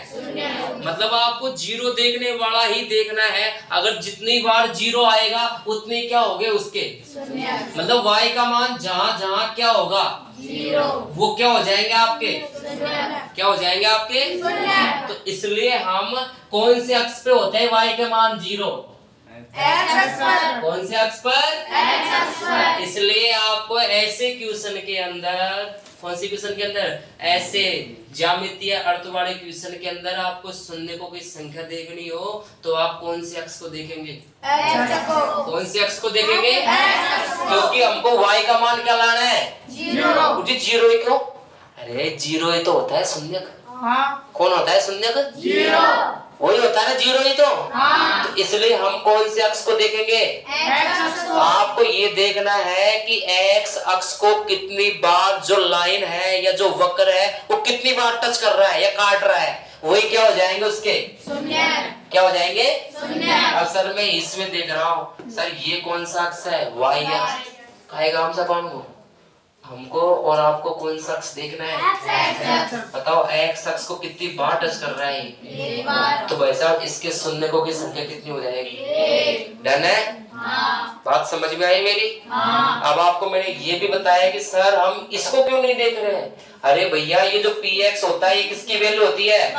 मतलब आपको 0 देखने वाला ही देखना है। अगर जितनी बार 0 आएगा उतने क्या होंगे उसके? मतलब y का मान जहां जहां क्या होगा? 0, वो क्या हो जाएंगे आपके? क्या हो जाएंगे आपके? तो इसलिए हम कौन से अक्ष पे होते हैं y के मान 0? कौन से अक्ष पर? इसलिए आपको ऐसे क्वेश्चन के अंदर, कौन सी क्वेश्चन के अंदर? ऐसे ज्यामितीय अर्थ वाले क्वेश्चन के अंदर आपको शून्यकों की संख्या देखनी हो तो आप कौन से अक्ष को देखेंगे? कौन से अक्ष को देखेंगे? क्योंकि हमको y का मान क्या लाना है? 0। मुझे 0 ही क्यों? अरे 0 ही तो होता है शून्यक। कौन होता है शून्यक? 0। वही होता है ना 0 ही तो। तो इसलिए हम कौन से अक्ष को देखेंगे? आपको ये देखना है कि x अक्ष को कितनी बार जो लाइन है या जो वक्र है वो कितनी बार टच कर रहा है या काट रहा है, वही क्या हो जाएंगे उसके? क्या हो जाएंगे? अब सर मैं इसमें देख रहा हूँ, सर ये कौन सा अक्ष है? y अक्ष। कहेगा हम सब हमको और आपको कौन सा अक्ष देखना है? बताओ x अक्ष को कितनी बार टच कर रहा है? तो भाई साहब इसके शून्यकों की संख्या कितनी हो जाएगी? डन है? बात समझ में आई मेरी? अब आपको मैंने ये भी बताया कि सर हम इसको क्यों नहीं देख रहे हैं। अरे भैया ये जो px होता है ये किसकी वैल्यू होती है?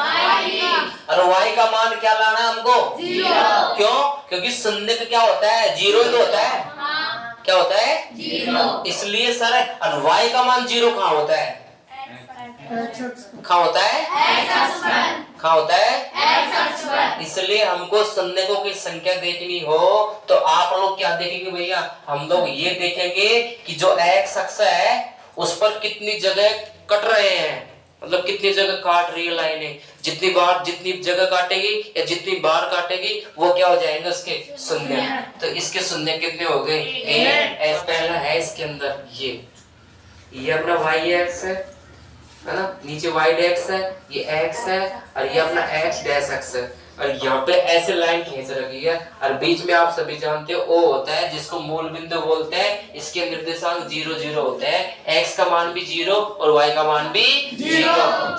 और y का मान क्या लाना है हमको? 0। क्यों? क्योंकि शून्यक क्या होता है? 0 ही तो होता है। क्या होता है? 0। इसलिए सर y का मान 0 कहाँ होता है? कहाँ होता है? कहाँ होता है? इसलिए हमको शून्यकों की संख्या देखनी हो तो आप लोग क्या देखेंगे भैया? हम लोग ये देखेंगे कि जो x अक्ष है उस पर कितनी जगह कट रहे हैं, मतलब कितनी जगह काट रही है लाइनें। जितनी जगह काटेगी या जितनी बार काटेगी वो क्या हो जाएंगे उसके? शून्य। तो इसके शून्य कितने हो गए? पहला है इसके अंदर ये अपना y एक्स है ना, नीचे y डैश है, ये x है और ये अपना x डैश x है, और यहाँ पे ऐसे लाइन खींच रखी है और बीच में आप सभी जानते हो O होता है जिसको मूल बिंदु बोलते हैं। इसके निर्देशांक 0 0 होते हैं, x का मान भी 0 और y का मान भी 0।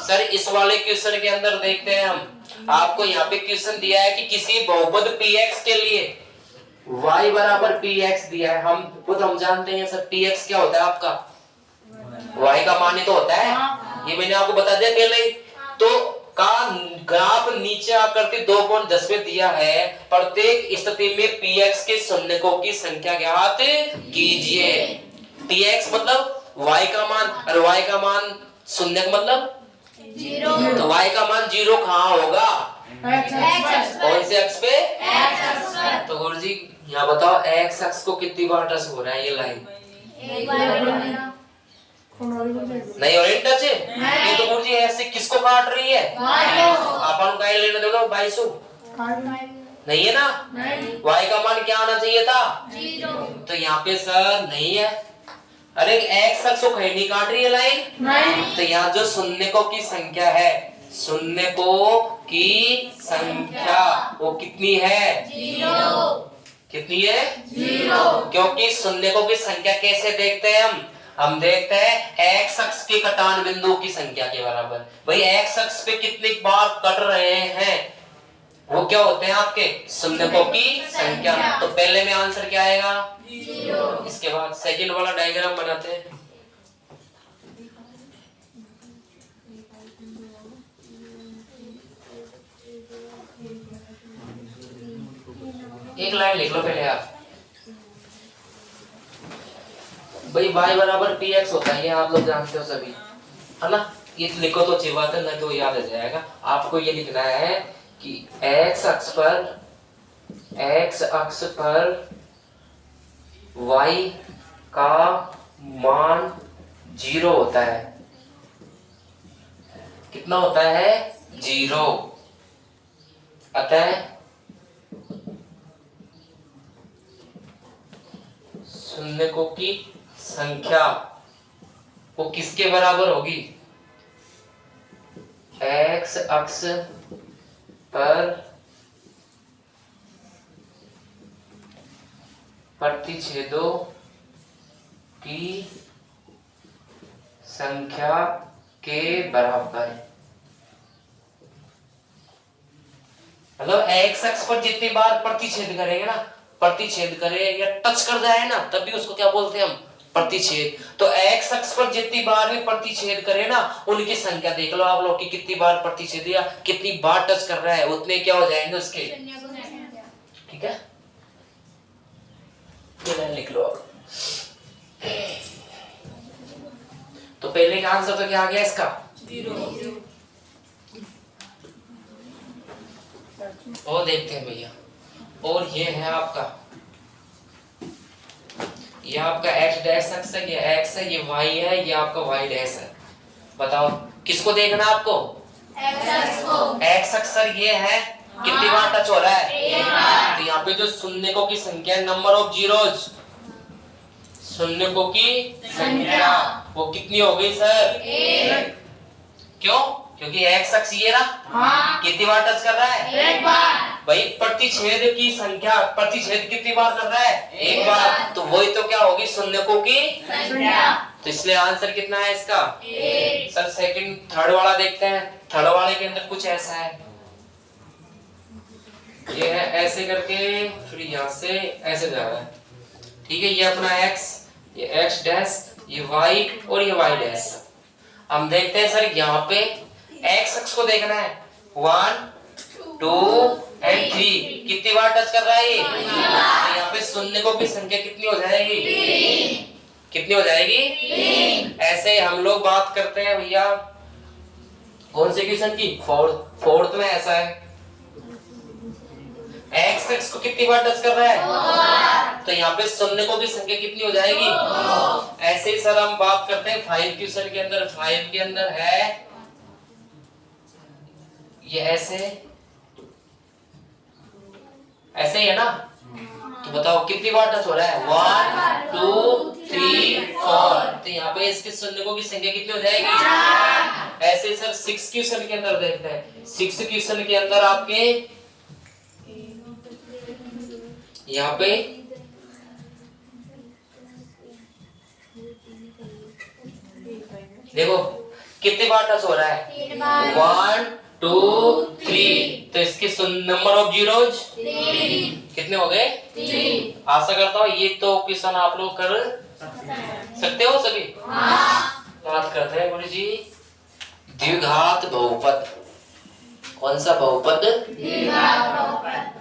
सर इस वाले क्वेश्चन के अंदर देखते हैं हम, आपको यहाँ पे क्वेश्चन दिया है कि किसी बहुपद px के लिए y बराबर px दिया है। हम जानते हैं सर px क्या होता है आपका? y का मान ही तो होता है, ये मैंने आपको बता दिया पहले ही। तो का ग्राफ नीचे आकर के 2.10 में दिया है, प्रत्येक स्थिति में px के शून्यकों की संख्या ज्ञात कीजिए। px मतलब y का मान और y का मान शून्यक मतलब 0। तो y का मान 0 कहाँ होगा? कौन से अक्ष पे? तो गुरुजी यहाँ बताओ x अक्ष को कितनी बार टच हो रहा है ये लाइन? नहीं और टच है। ये तो गुरुजी ऐसे किसको काट रही है? अपन का लेने दो 22 नहीं है ना? y का मान क्या आना चाहिए था? 0। तो यहाँ पे सर नहीं है। अरे x अक्ष को कहीं नहीं काट रही है लाइन। तो यहाँ जो शून्यकों की संख्या है, शून्यकों की संख्या वो कितनी है? 0। कितनी है? 0। क्योंकि शून्यकों की संख्या कैसे देखते हैं हम देखते हैं x अक्ष के कटान बिंदु की संख्या के बराबर। भाई x अक्ष पे कितनी बार कट रहे हैं? वो क्या होते हैं आपके शून्यकों की संख्या। तो पहले में आंसर क्या आएगा 0। इसके बाद सेकंड वाला डायग्राम बनाते हैं। एक लाइन लिख लो पहले आप भाई, y बराबर px होता है, ये आप लोग जानते हो सभी, है ना। ये लिखो तो अच्छी बात है, नहीं तो याद आ जाएगा। आपको ये लिखना है कि x अक्ष पर y का मान 0 होता है। कितना होता है 0। अतः शून्यकों की संख्या वो किसके बराबर होगी, x अक्ष पर प्रतिच्छेदों की संख्या के बराबर। मतलब x अक्ष पर जितनी बार प्रतिच्छेद करेंगे ना, प्रतिच्छेद करे या टच कर जाए ना, तभी उसको क्या बोलते हैं हम, प्रतिच्छेद। तो x अक्ष पर जितनी बार भी प्रतिच्छेद करे ना, उनकी संख्या देख लो आप लोग कि कितनी बार प्रतिच्छेद या कितनी बार टच कर रहा है, उतने क्या हो जाएंगे उसके। ठीक है, ये लिख लो आप। तो पहले का आंसर तो क्या आ गया इसका 0। और देखते हैं भैया, और ये है आपका, ये आपका x डैश अक्ष है, ये x है, ये y है, ये आपका y डैश है। बताओ किसको देखना है आपको, x अक्ष सर ये है, कितनी बार टच हो रहा है, एक बार। तो यहाँ पे जो शून्यकों की संख्या है, नंबर ऑफ जीरोज, शून्यकों की संख्या वो कितनी हो गई सर 1। क्यों, क्योंकि x अक्ष ये रहा, कितनी बार टच कर रहा है, एक बार। भाई प्रतिच्छेद की संख्या, प्रतिच्छेद कितनी बार कर रहा है, एक बार। तो वही तो क्या होगी शून्यकों की संख्या। तो इसलिए आंसर कितना है इसका 1। सर सेकंड थर्ड वाला देखते हैं। थर्ड वाले के अंदर कुछ ऐसा है, ये है ऐसे करके, फिर यहाँ से ऐसे जा रहा है। ठीक है, ये अपना x, ये x डैश, ये y और ये y डैश। हम देखते हैं सर यहाँ पे x अक्ष को देखना है, 1 2 and 3 कितनी बार टच कर रहा है ये, तो यहाँ पे शून्यकों की संख्या कितनी हो जाएगी 3। कितनी हो जाएगी 3। ऐसे हम लोग बात करते हैं भैया कौन से क्वेश्चन की, फोर्थ में ऐसा है, x अक्ष को कितनी बार टच कर रहा है, तो यहाँ पे शून्यकों की संख्या कितनी हो जाएगी। ऐसे ही सर हम बात करते हैं 5 क्वेश्चन के अंदर। 5 के अंदर है ये ऐसे ऐसे ही है ना, तो बताओ कितनी बार टच हो रहा है, 1 2 3 4। तो यहाँ पे इसके शून्यकों की संख्या कितनी हो जाएगी। ऐसे सर 6 क्वेश्चन के अंदर देखते हैं। 6 क्वेश्चन के अंदर आपके यहाँ पे देखो कितनी बार टच हो रहा है, 1 2 3। तो इसके नंबर ऑफ जीरोज 3। कितने हो गए 3। आशा करता हूँ ये तो क्वेश्चन आप लोग कर सकते हो सभी। बात करते हैं गुरु जी द्विघात बहुपद। कौन सा बहुपद, द्विघात बहुपद।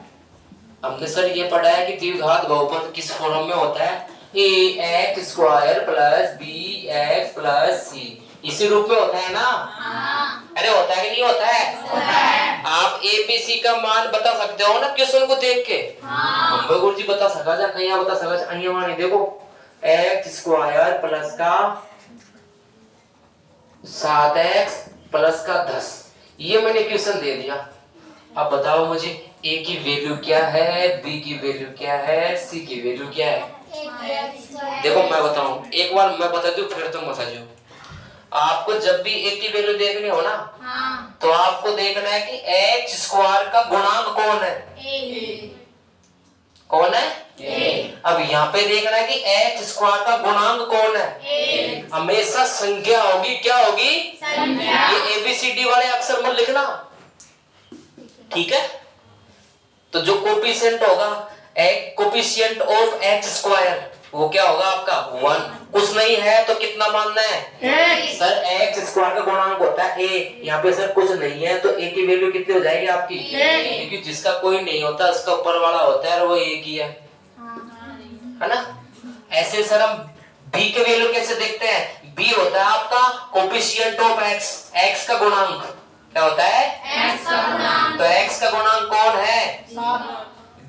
हमने सर ये पढ़ा है कि द्विघात बहुपद किस फॉर्म में होता है, ax square plus bx plus c, इसी रूप में होता है ना। अरे होता है कि नहीं होता है, आप a b c का मान बता सकते हो ना क्वेश्चन को देख के। हम गुरु जी बता सका जा, कहीं बता सका जा, अन्य देखो x स्क्वायर प्लस का 7x प्लस का 10, ये मैंने क्वेश्चन दे दिया। अब बताओ मुझे a की वैल्यू क्या है, b की वैल्यू क्या है, c की वैल्यू क्या है। देखो मैं बताऊं, एक बार मैं बता दूं फिर तुम बता दो। आपको जब भी a की वैल्यू देखनी हो ना, तो आपको देखना है कि x स्क्वायर का गुणांक कौन है, कौन है। अब यहाँ पे देखना है कि x स्क्वायर का गुणांक कौन है। हमेशा संख्या होगी, क्या होगी संख्या। ये ABCD वाले अक्षर मत लिखना, ठीक है। तो जो कोफिशिएंट होगा कोफिशिएंट ऑफ एक्स स्क्वायर वो क्या होगा आपका 1। कुछ नहीं है तो कितना मानना है सर एक्स स्क्वायर का गुणांक होता है a। यहाँ पे सर कुछ नहीं है तो a की वैल्यू कितनी हो जाएगी आपकी क्योंकि जिसका कोई नहीं होता उसका ऊपर वाला होता है और वो a की है ना। ऐसे सर हम b के वैल्यू कैसे देखते हैं, b होता है आपका कोफिशिएंट ऑफ x का गुणांक क्या होता है x का गुणांक। तो x का गुणांक कौन है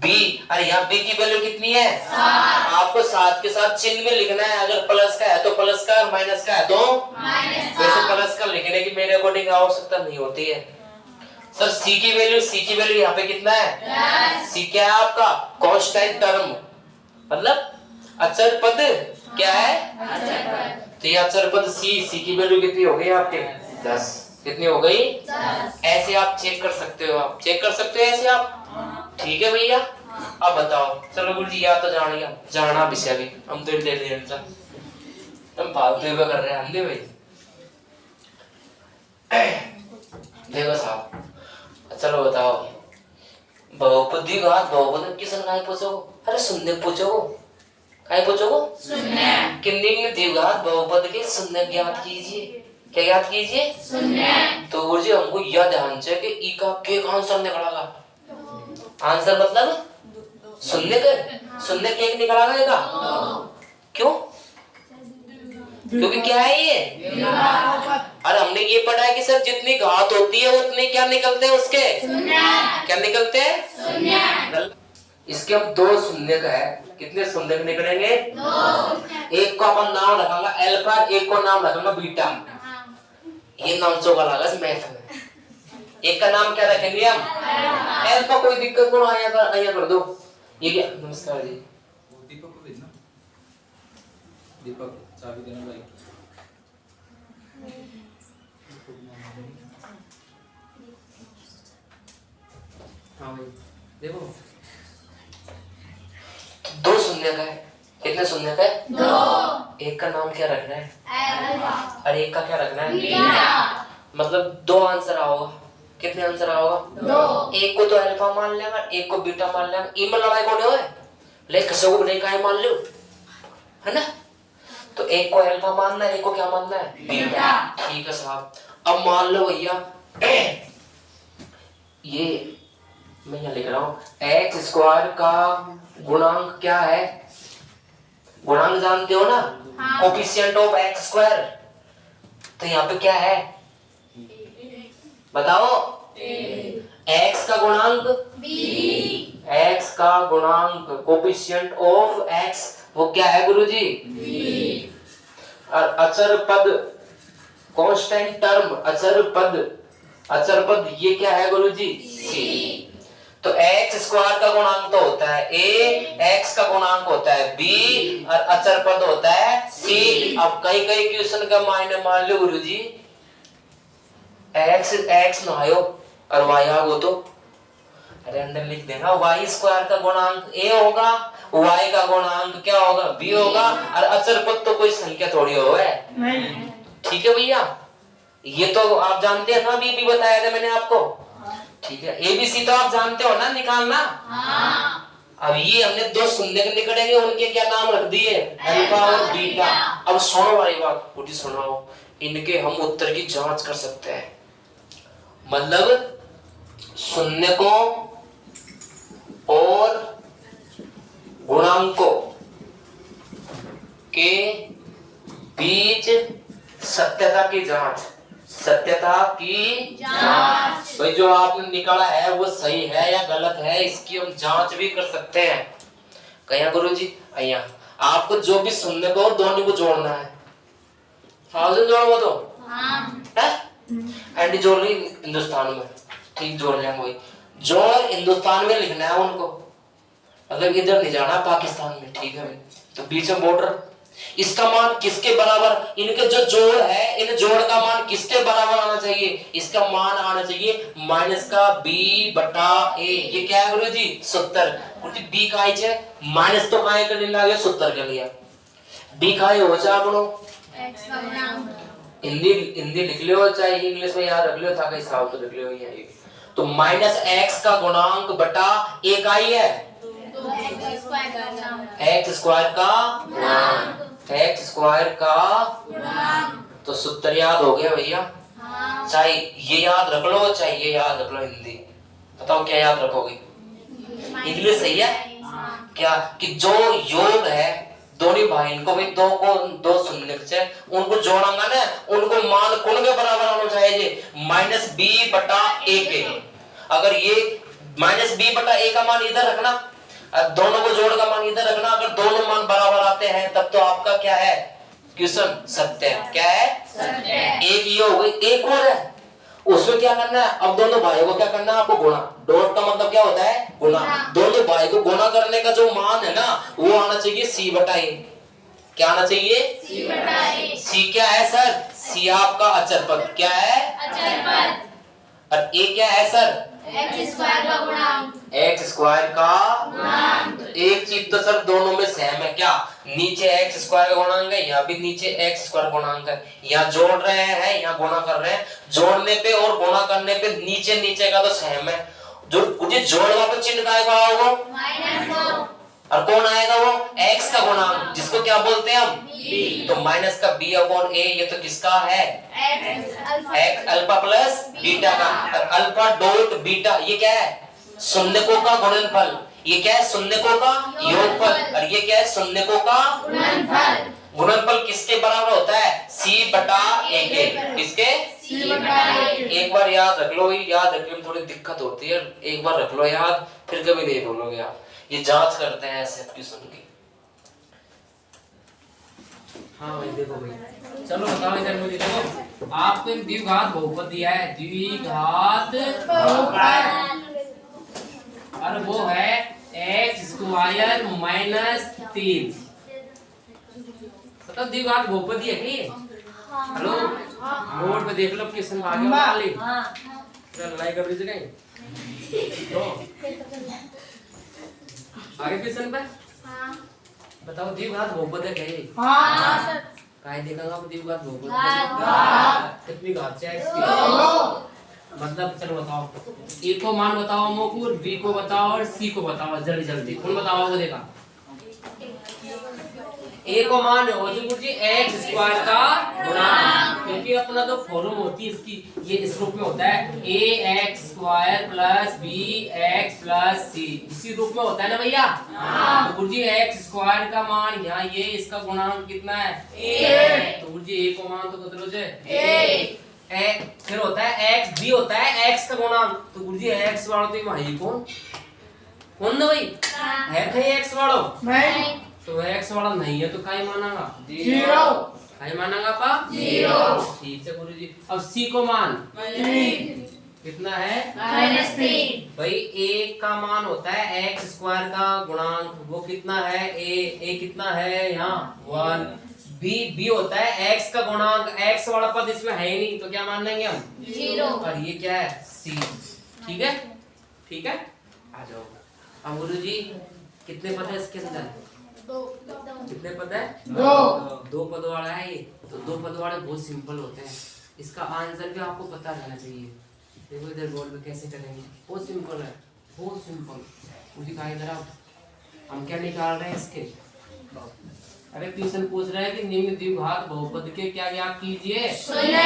b। अरे यहाँ b की वैल्यू कितनी है 7। आपको 7 के साथ चिन्ह में लिखना है, अगर प्लस का है तो प्लस का और माइनस का है तो माइनस। वैसे प्लस का लिखने की मेरे अकॉर्डिंग आवश्यकता नहीं होती है सर। c की वैल्यू यहाँ पे कितना है c क्या है आपका कांस्टेंट टर्म मतलब अचर पद क्या है तो ये अचर पद c की वैल्यू कितनी हो गई आपके 10। कितनी हो गई 10। ऐसे आप चेक कर सकते हो, आप चेक कर सकते हो ऐसे आप। ठीक है भैया अब बताओ चलो गुरु जी या तो जाना विषय भी हम तो इंटेलिजेंस हम फालतू कर रहे हैं अंधे भाई। देखो साहब चलो बताओ बहुपदी घात बहुपद किसन काय पूछो अरे शून्य पूछो काय पूछो शून्य किन्नी में द्विघात बहुपद के शून्य ज्ञात कीजिए। क्या ज्ञात कीजिए शून्य। तो गुरु जी हमको यह ध्यान चाहिए कि ई का के आंसर निकलेगा। आंसर मतलब शून्य के एक निकलेगा क्यों क्योंकि क्या है ये अरे हमने ये पढ़ा है कि सर जितनी घात होती है उतने क्या निकलते हैं उसके क्या निकलते हैं शून्य। इसके हम 2 शून्य का है कितने शून्य निकलेंगे एक को अपन नाम रखेंगे अल्फा एक को नाम रखेंगे बीटा। ये नाम चौका लगा मैथ में एक का नाम क्या रखेंगे हम अल्फा। कोई दिक्कत को आया कर दो ये क्या नमस्कार जी दीपक को भेजना दीपक चाबी देना भाई। हाँ भाई देखो 2 शून्य का है कितने शून्य का है 2। एक का नाम क्या रखना है और एक का क्या रखना है बीटा। मतलब 2 आंसर आओगा कितने आंसर आओगा 2। एक को तो अल्फा मान लेगा एक को बीटा मान लेगा इनमें लड़ाई कौन है लेकिन सब नहीं का मान लो है ना। तो एक को अल्फा मानना है एक को क्या मानना है बीटा। ठीक है साहब अब मान लो भैया ये मैं यहाँ लिख रहा हूँ एक्स स्क्वायर का गुणांक क्या है गुणांक जानते हो ना कोफिशिएंट ऑफ एक्स स्क्वायर। तो यहाँ पे क्या है बताओ x का गुणांक x का गुणांक कोफिशिएंट ऑफ x वो क्या है गुरुजी और अचर पद कांस्टेंट टर्म अचर पद ये क्या है गुरुजी c। तो x स्क्वायर का गुणांक तो होता है a x का गुणांक होता है b और अचर पद होता है c। अब कई क्वेश्चन का मायने मान लो गुरुजी x ना आयो और y आगो तो अरे अंदर लिख देना y स्क्वायर का गुणांक a होगा y का गुणांक क्या होगा b होगा और अचर पद तो कोई संख्या थोड़ी हो है ठीक है भैया। ये तो आप जानते हैं ना b बताया था मैंने आपको। ठीक है ABC तो आप जानते हो ना निकालना। अब ये हमने 2 शून्य के निकलेंगे उनके क्या नाम रख दिए अल्फा और बीटा। अब सुनो वाली बात पूरी सुनाओ इनके हम उत्तर की जांच कर सकते हैं मतलब शून्य को और गुणांकों के बीच सत्यता की जांच भाई जो आपने निकाला है वो सही है या गलत है इसकी हम जांच भी कर सकते हैं। कहीं गुरुजी अय्या आपको जो भी शून्य को दोनों को जोड़ना है जोड़ो तो एंटी जोड़ ली हिंदुस्तान में ठीक जोड़ लेंगे वही जोड़ हिंदुस्तान में लिखना है उनको मतलब इधर नहीं जाना पाकिस्तान में। ठीक है तो बीच में बॉर्डर इसका मान किसके बराबर इनके जो जोड़ है इन जोड़ का मान किसके बराबर आना चाहिए इसका मान आना चाहिए माइनस का b बटा a। ये क्या है गुरुजी 70 गुरुजी b का है माइनस तो काय कर लेना 70 कर लिया b का हो जा आपनो हिंदी लिख लियो चाहे इंग्लिश में याद रख लियो था हिसाब से लिख लियो ये। तो माइनस एक्स का गुणांक बटा एक आई है एक्स स्क्वायर का तो सूत्र याद हो गया भैया। चाहे ये याद रख लो चाहे ये याद रख लो। हिंदी बताओ क्या याद रखोगे? इंग्लिश सही है क्या? कि जो योग है दोनों भाई को भी दो शून्य से उनको जोड़ांगा ना, उनको मान कौन के बराबर होना चाहिए? माइनस बी बटा ए के। अगर ये माइनस बी बटा ए का मान इधर रखना, दोनों को जोड़ का मान इधर रखना, अगर दोनों मान बराबर आते हैं तब तो आपका क्या है क्वेश्चन सत्य है। क्या है? एक ये हो गई, एक और है उसमें क्या करना है? अब दोनों भाइयों को क्या करना है? आपको गुणा। डॉट का मतलब क्या होता है? गुणा। दोनों भाई को गुणा करने का जो मान है ना वो आना चाहिए सी बटा ए। क्या आना चाहिए? सी बटा ए। सी क्या है सर? सी आपका अचर पद। क्या है? अचर पद। और ए क्या है सर? एक्स स्क्वायर का गुणांक। एक्स स्क्वायर का गुणांक। एक चीज तो सर दोनों में सेम है। क्या? नीचे एक्स स्क्वायर का गुणांक है, यहाँ भी नीचे एक्स स्क्वायर गुणांक है। यहाँ जोड़ रहे हैं, यहाँ गुणा कर रहे हैं। जोड़ने पे और गुणा करने पे नीचे नीचे का तो सेम है। जो मुझे जोड़वा पे चिन्ह का आएगा माइनस, और कौन आएगा वो? एक्स का गुणांक, जिसको क्या बोलते हैं हम? बी। तो माइनस का बी अपॉन ए, ये तो किसका है? एक्स अल्फा प्लस बीटा का। और अल्फा डॉट बीटा ये क्या है? शून्यकों का गुणनफल। ये क्या है? शून्यकों का योगफल। और ये क्या है? शून्यकों का गुणनफल। गुणनफल किसके बराबर होता है? सी बटा ए के। किसके? सी बटा ए। एक बार याद रख लो, याद रखने में थोड़ी दिक्कत होती है। एक बार रख लो याद, फिर कभी नहीं भूलोगे आप। ये जांच करते हैं ऐसे क्वेश्चन की। हाँ भाई देखो भाई, चलो बताओ इधर मुझे। देखो आपको एक द्विघात बहुपद दिया है, द्विघात बहुपद, और वो है एक्स स्क्वायर माइनस 3। मतलब द्विघात बहुपद है क्या? हेलो बोर्ड पे देख लो क्वेश्चन आगे वाला ले। चल लाइक कर दीजिए कहीं तो आगे क्वेश्चन पे। बताओ द्विघात बहुपद है क्या? हां सर। काहे देखेंगे आप द्विघात बहुपद? कितनी घात है इसकी? मतलब चलो बताओ, ए को मान बताओ मोकूर, बी को बताओ और सी को बताओ जल्दी जल्दी। कौन बताओ? देखा ए को मान हो जी एक्स स्क्वायर का गुणांक, क्योंकि अपना जो फॉर्मूला होती है इसकी ये इस रूप में होता है a x square plus b x plus c. इसी रूप में होता है ना भैया? तो गुरुजी एक्स स्क्वायर का मान यहाँ ये, इसका गुणांक कितना है? ए। तो गुरुजी ए को मान तो बदलो जे ए। फिर होता है एक्स, बी होता है एक्स का गुणांक। तो गुरुजी एक्स वाला तो भाई कौन ना भाई है कहीं एक्स वाला नहीं, तो एक्स वाला नहीं है तो काई मानांगा? जीरो। काई मानांगा पा? जीरो। ठीक है गुरुजी। अब सी को मान कितना है? -3। भाई ए का मान होता है एक्स स्क्वायर का गुणांक, वो कितना है? ए कितना है यहाँ? 1। बी होता है एक्स का गुणांक, एक्स वाला पद इसमें है ही नहीं तो क्या मान लेंगे हम? जीरो। और ये क्या है? सी। ठीक है ठीक है, आ जाओ। अब गुरुजी कितने पद है इसके अंदर? कितने पद है? दो पद वाला है ये। तो दो पद वाले बहुत सिंपल होते हैं, इसका आंसर भी आपको पता रहना चाहिए। देखो इधर बोर्ड पे कैसे करेंगे, बहुत सिंपल है, बहुत सिंपल। मुझे कहा इधर आप हम क्या निकाल रहे हैं इसके? अरे क्वेश्चन पूछ रहे हैं कि निम्न द्विघात बहुपद के क्या ज्ञात कीजिए? शून्य।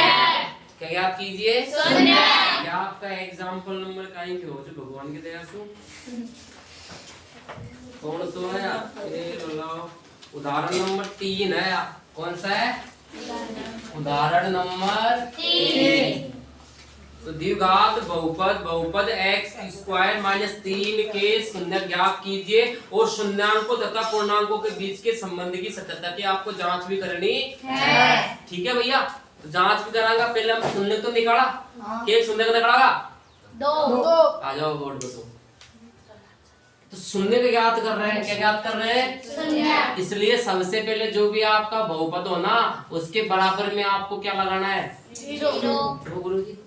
क्या ज्ञात कीजिए? शून्य। क्या आपका एग्जाम्पल नंबर कहीं के हो जो भगवान की दया से कौन सा है? उदाहरण नंबर 3 है। कौन सा है? उदाहरण नंबर 3। तो द्विघात बहुपद एक्स स्क्वायर माइनस 3 के शून्य ज्ञात कीजिए और शून्यांकों तथा पूर्णांकों के बीच के संबंध की सत्यता की आपको जांच भी करनी है। ठीक है भैया, तो जांच भी कराएगा। पहले हम शून्य तो निकाला, एक शून्य का निकाला 2। आ जाओ बोर्ड पे। तो शून्य को ज्ञात कर रहे हैं। क्या ज्ञात कर रहे हैं? शून्य। इसलिए सबसे पहले जो भी आपका बहुपद हो ना उसके बराबर में आपको क्या लगाना है? जीरो। गुरुजी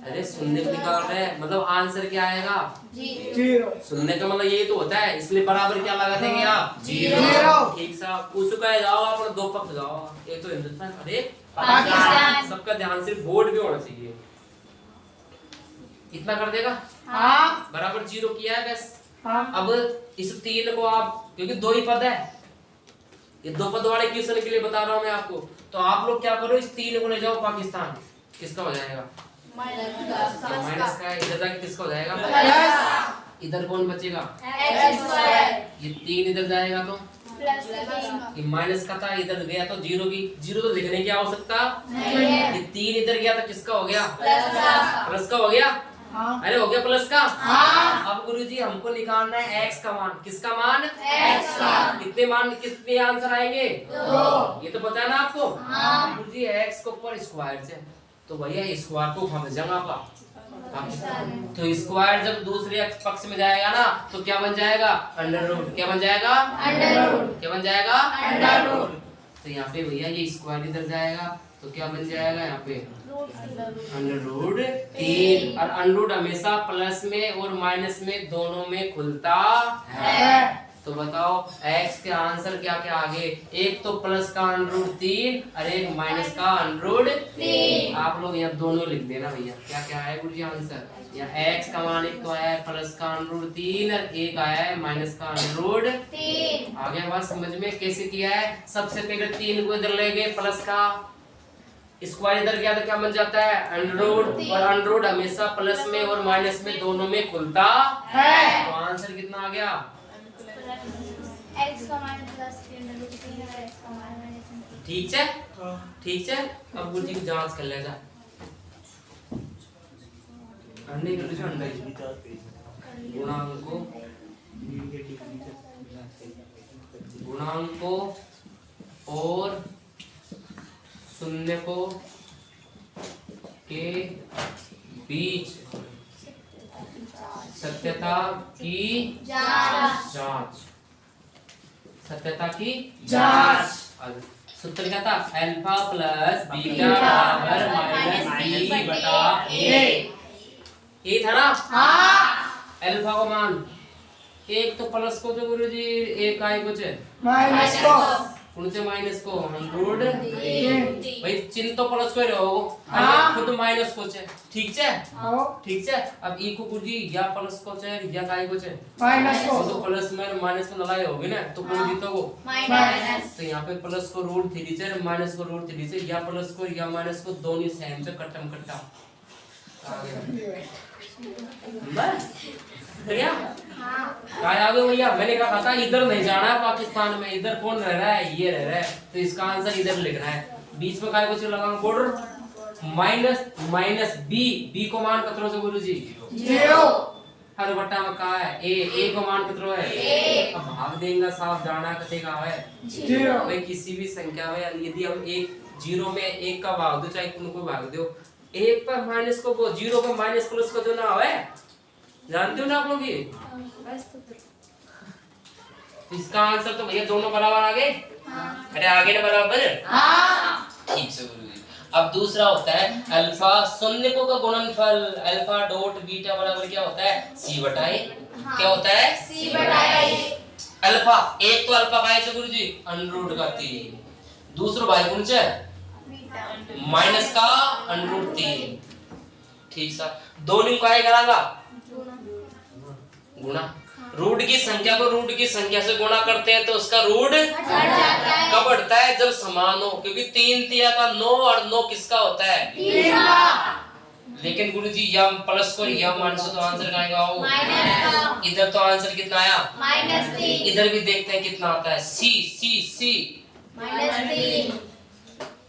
अरे शून्य को निकाल रहे हैं मतलब आंसर क्या आएगा? जीरो। शून्य का मतलब यही तो होता है, इसलिए बराबर क्या लगा देंगे आप? जीरो। ठीक साहब, उसका जाओ आप दो पक्ष जाओ, एक तो हिंदुस्तान और एक पाकिस्तान। सबका ध्यान सिर्फ बोर्ड पे होना चाहिए। इतना कर देगा हाँ बराबर 0 किया है बस। हाँ अब इस 3 को आप, क्योंकि 2 ही पद है, ये 2 पद वाले क्वेश्चन के लिए बता रहा हूं मैं आपको, तो आप लोग क्या करो, इस 3 को ले जाओ पाकिस्तान, किसका हो जाएगा माइनस का, इधर जाके किसका हो जाएगा प्लस इधर कौन बचेगा, एक्स स्क्वायर ये 3 इधर जाएगा तो प्लस 3 ये माइनस का था, इधर गया तो 0 की 0 तो लिखने की आवश्यकता नहीं है ये 3 इधर गया तो किसका हो गया, प्लस का प्लस का हो गया। हाँ अरे हो गया प्लस का। हाँ अब गुरुजी हमको निकालना है x का मान, किसका मान, एक्स का कितने मान, कितने आंसर आएंगे, 2 ये तो पता है ना आपको। हाँ गुरुजी x को ऊपर स्क्वायर से, तो भैया स्क्वायर को हम जगह पा, तो स्क्वायर जब दूसरे पक्ष में जाएगा ना तो क्या बन जाएगा, अंडर रूट, क्या बन जाएगा, अंडर रूट क्या बन जाएगा, अंडर रूट तो यहाँ पे भैया ये स्क्वायर इधर जाएगा तो क्या बन जाएगा, यहाँ पे अंडर रूट 3, और अंडर रूट हमेशा प्लस में और माइनस में दोनों में खुलता है तो बताओ x के आंसर क्या क्या आगे, एक तो प्लस का अंडर रूट 3 और एक माइनस का अंडर रूट 3 आप लोग यहाँ दोनों लिख देना भैया, क्या क्या है गुरुजी आंसर, यहाँ x का मान एक तो आया है प्लस का अंडर रूट 3 और एक आया है माइनस का अंडर रूट 3 आगे बात समझ में कैसे किया है। सबसे पहले 3 को इधर ले गए, प्लस का स्क्वायर इधर गया तो क्या बन जाता है, अंडर रूट, और अंडर रूट हमेशा प्लस में और माइनस में दोनों में खुलता है तो आंसर कितना आ गया, x का मान प्लस 3 रूट 3 है, x का मान माइनस 3 ठीक है ठीक है। अब गुरुजी की जांच कर लेगा, अंडे कर लीजिए, अंडे गुणांकों और शून्यकों के बीच सत्यता की जांच, सत्यता की जांच। और सूत्र क्या था, अल्फा प्लस बीटा बराबर माइनस बी बटा ए, ये था ना। हाँ अल्फा को मान एक तो प्लस को तो गुरुजी एक आई कुछ है माइनस को उनसे माइनस को अंडर भाई चिन्ह तो प्लस को रहो हाँ। खुद माइनस को है, ठीक है आओ ठीक है। अब ई को गुरुजी या प्लस को है या काय को है, माइनस को तो प्लस में माइनस को लगाए होगे ना तो कौन जीतोगे, माइनस तो यहाँ पे प्लस को रूट 3 से माइनस को रूट 3 से, या प्लस को या माइनस को दोनों सेम से कट्टम कट्टा आ गया भैया। क्या आ गए भैया, मैंने कहा था इधर नहीं जाना है पाकिस्तान में, इधर कौन रह रहा है, ये रह रहा है, तो इसका आंसर इधर लिखना है। बीच में काय कुछ लगाऊंगा बॉर्डर माइनस माइनस बी को मान कतरो से गुरुजी 0 हर बट्टा में कहा है ए को मान कतरो है, अब भाग देंगे साफ जाना कते का है 0 भाई किसी भी संख्या में यदि हम एक 0 में 1 का भाग दो चाहे उनको भाग दो, 1 पर माइनस को 0 पर माइनस प्लस को जो ना है, जानते हो ना आप लोग ये, तो इसका आंसर तो भैया दोनों बराबर आ गए। अरे आगे ना बराबर, ठीक से गुरुजी। अब दूसरा होता है अल्फा शून्यकों का गुणनफल, अल्फा डॉट बीटा बराबर क्या होता है, सी बटा ए, क्या होता है c बटा a अल्फा, एक तो अल्फा का है गुरुजी अंडर रूट का 3, दूसरा भाई गुण से माइनस का अंडर रूट 3, ठीक सा दोनों को क्या करांगा गुणा, रूट की संख्या को रूट की संख्या से गुणा करते हैं तो उसका रूट कब बढ़ता है, जब समान हो, क्योंकि 3 तिया का 9 और 9 किसका होता है, 3 का लेकिन गुरुजी या प्लस को या माइनस तो आंसर क्या आएगा, माइनस का इधर तो आंसर कितना आया -3 इधर भी देखते हैं कितना आता है, सी सी सी -3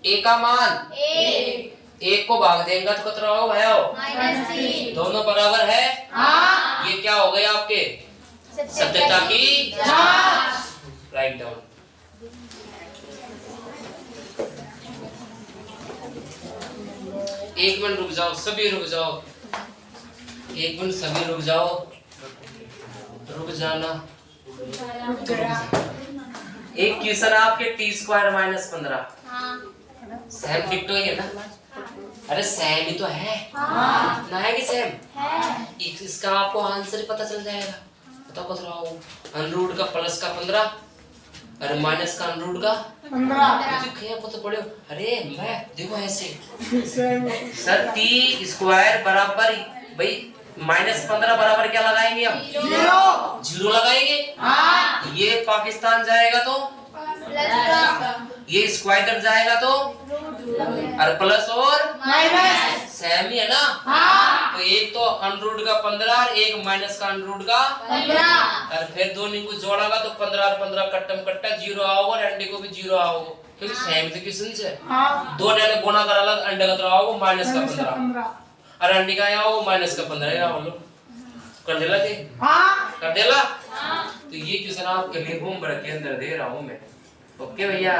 ए का मान a एक को भाग देंगे तो कितना होगा भैया, -3 दोनों बराबर है। हाँ ये क्या हो गया आपके सत्यता की जांच। Write down. एक मिनट रुक जाओ, सभी रुक जाओ, एक मिनट सभी रुक जाओ, रुक जाना। एक क्वेश्चन आपके टी स्क्वायर माइनस 15 सेम डिक्टो ही है ना, अरे सेम ही तो है ना, है कि सेम है, इसका आपको आंसर पता चल जाएगा। बताओ कत रहा हूँ, अनरूट का प्लस का 15 और माइनस का अनरूट का 15 तो पढ़े, अरे मैं देखो ऐसे सर टी स्क्वायर बराबर भाई -15 बराबर क्या लगाएंगे हम? जीरो लगाएंगे। ये पाकिस्तान जाएगा तो ये स्क्वायर जाएगा तो और प्लस और सेम ही है ना। तो एक तो अनरूट का 15 और एक माइनस का अनरूट का 15 और फिर दोनों को जोड़ागा तो 15 और 15 कट्टम कट्टा जीरो आओगे और अंडे को भी जीरो आओगे क्योंकि सेम थे किस्म से। दो ने गुणा कर अलग अंडे का तो आओगे माइनस का 15 और अंडे का आओगे माइनस का 15 आओगे। कर देला थे? कर देला? तो ये क्वेश्चन आपके लिए होमवर्क के अंदर दे रहा हूँ मैं। ओके भैया।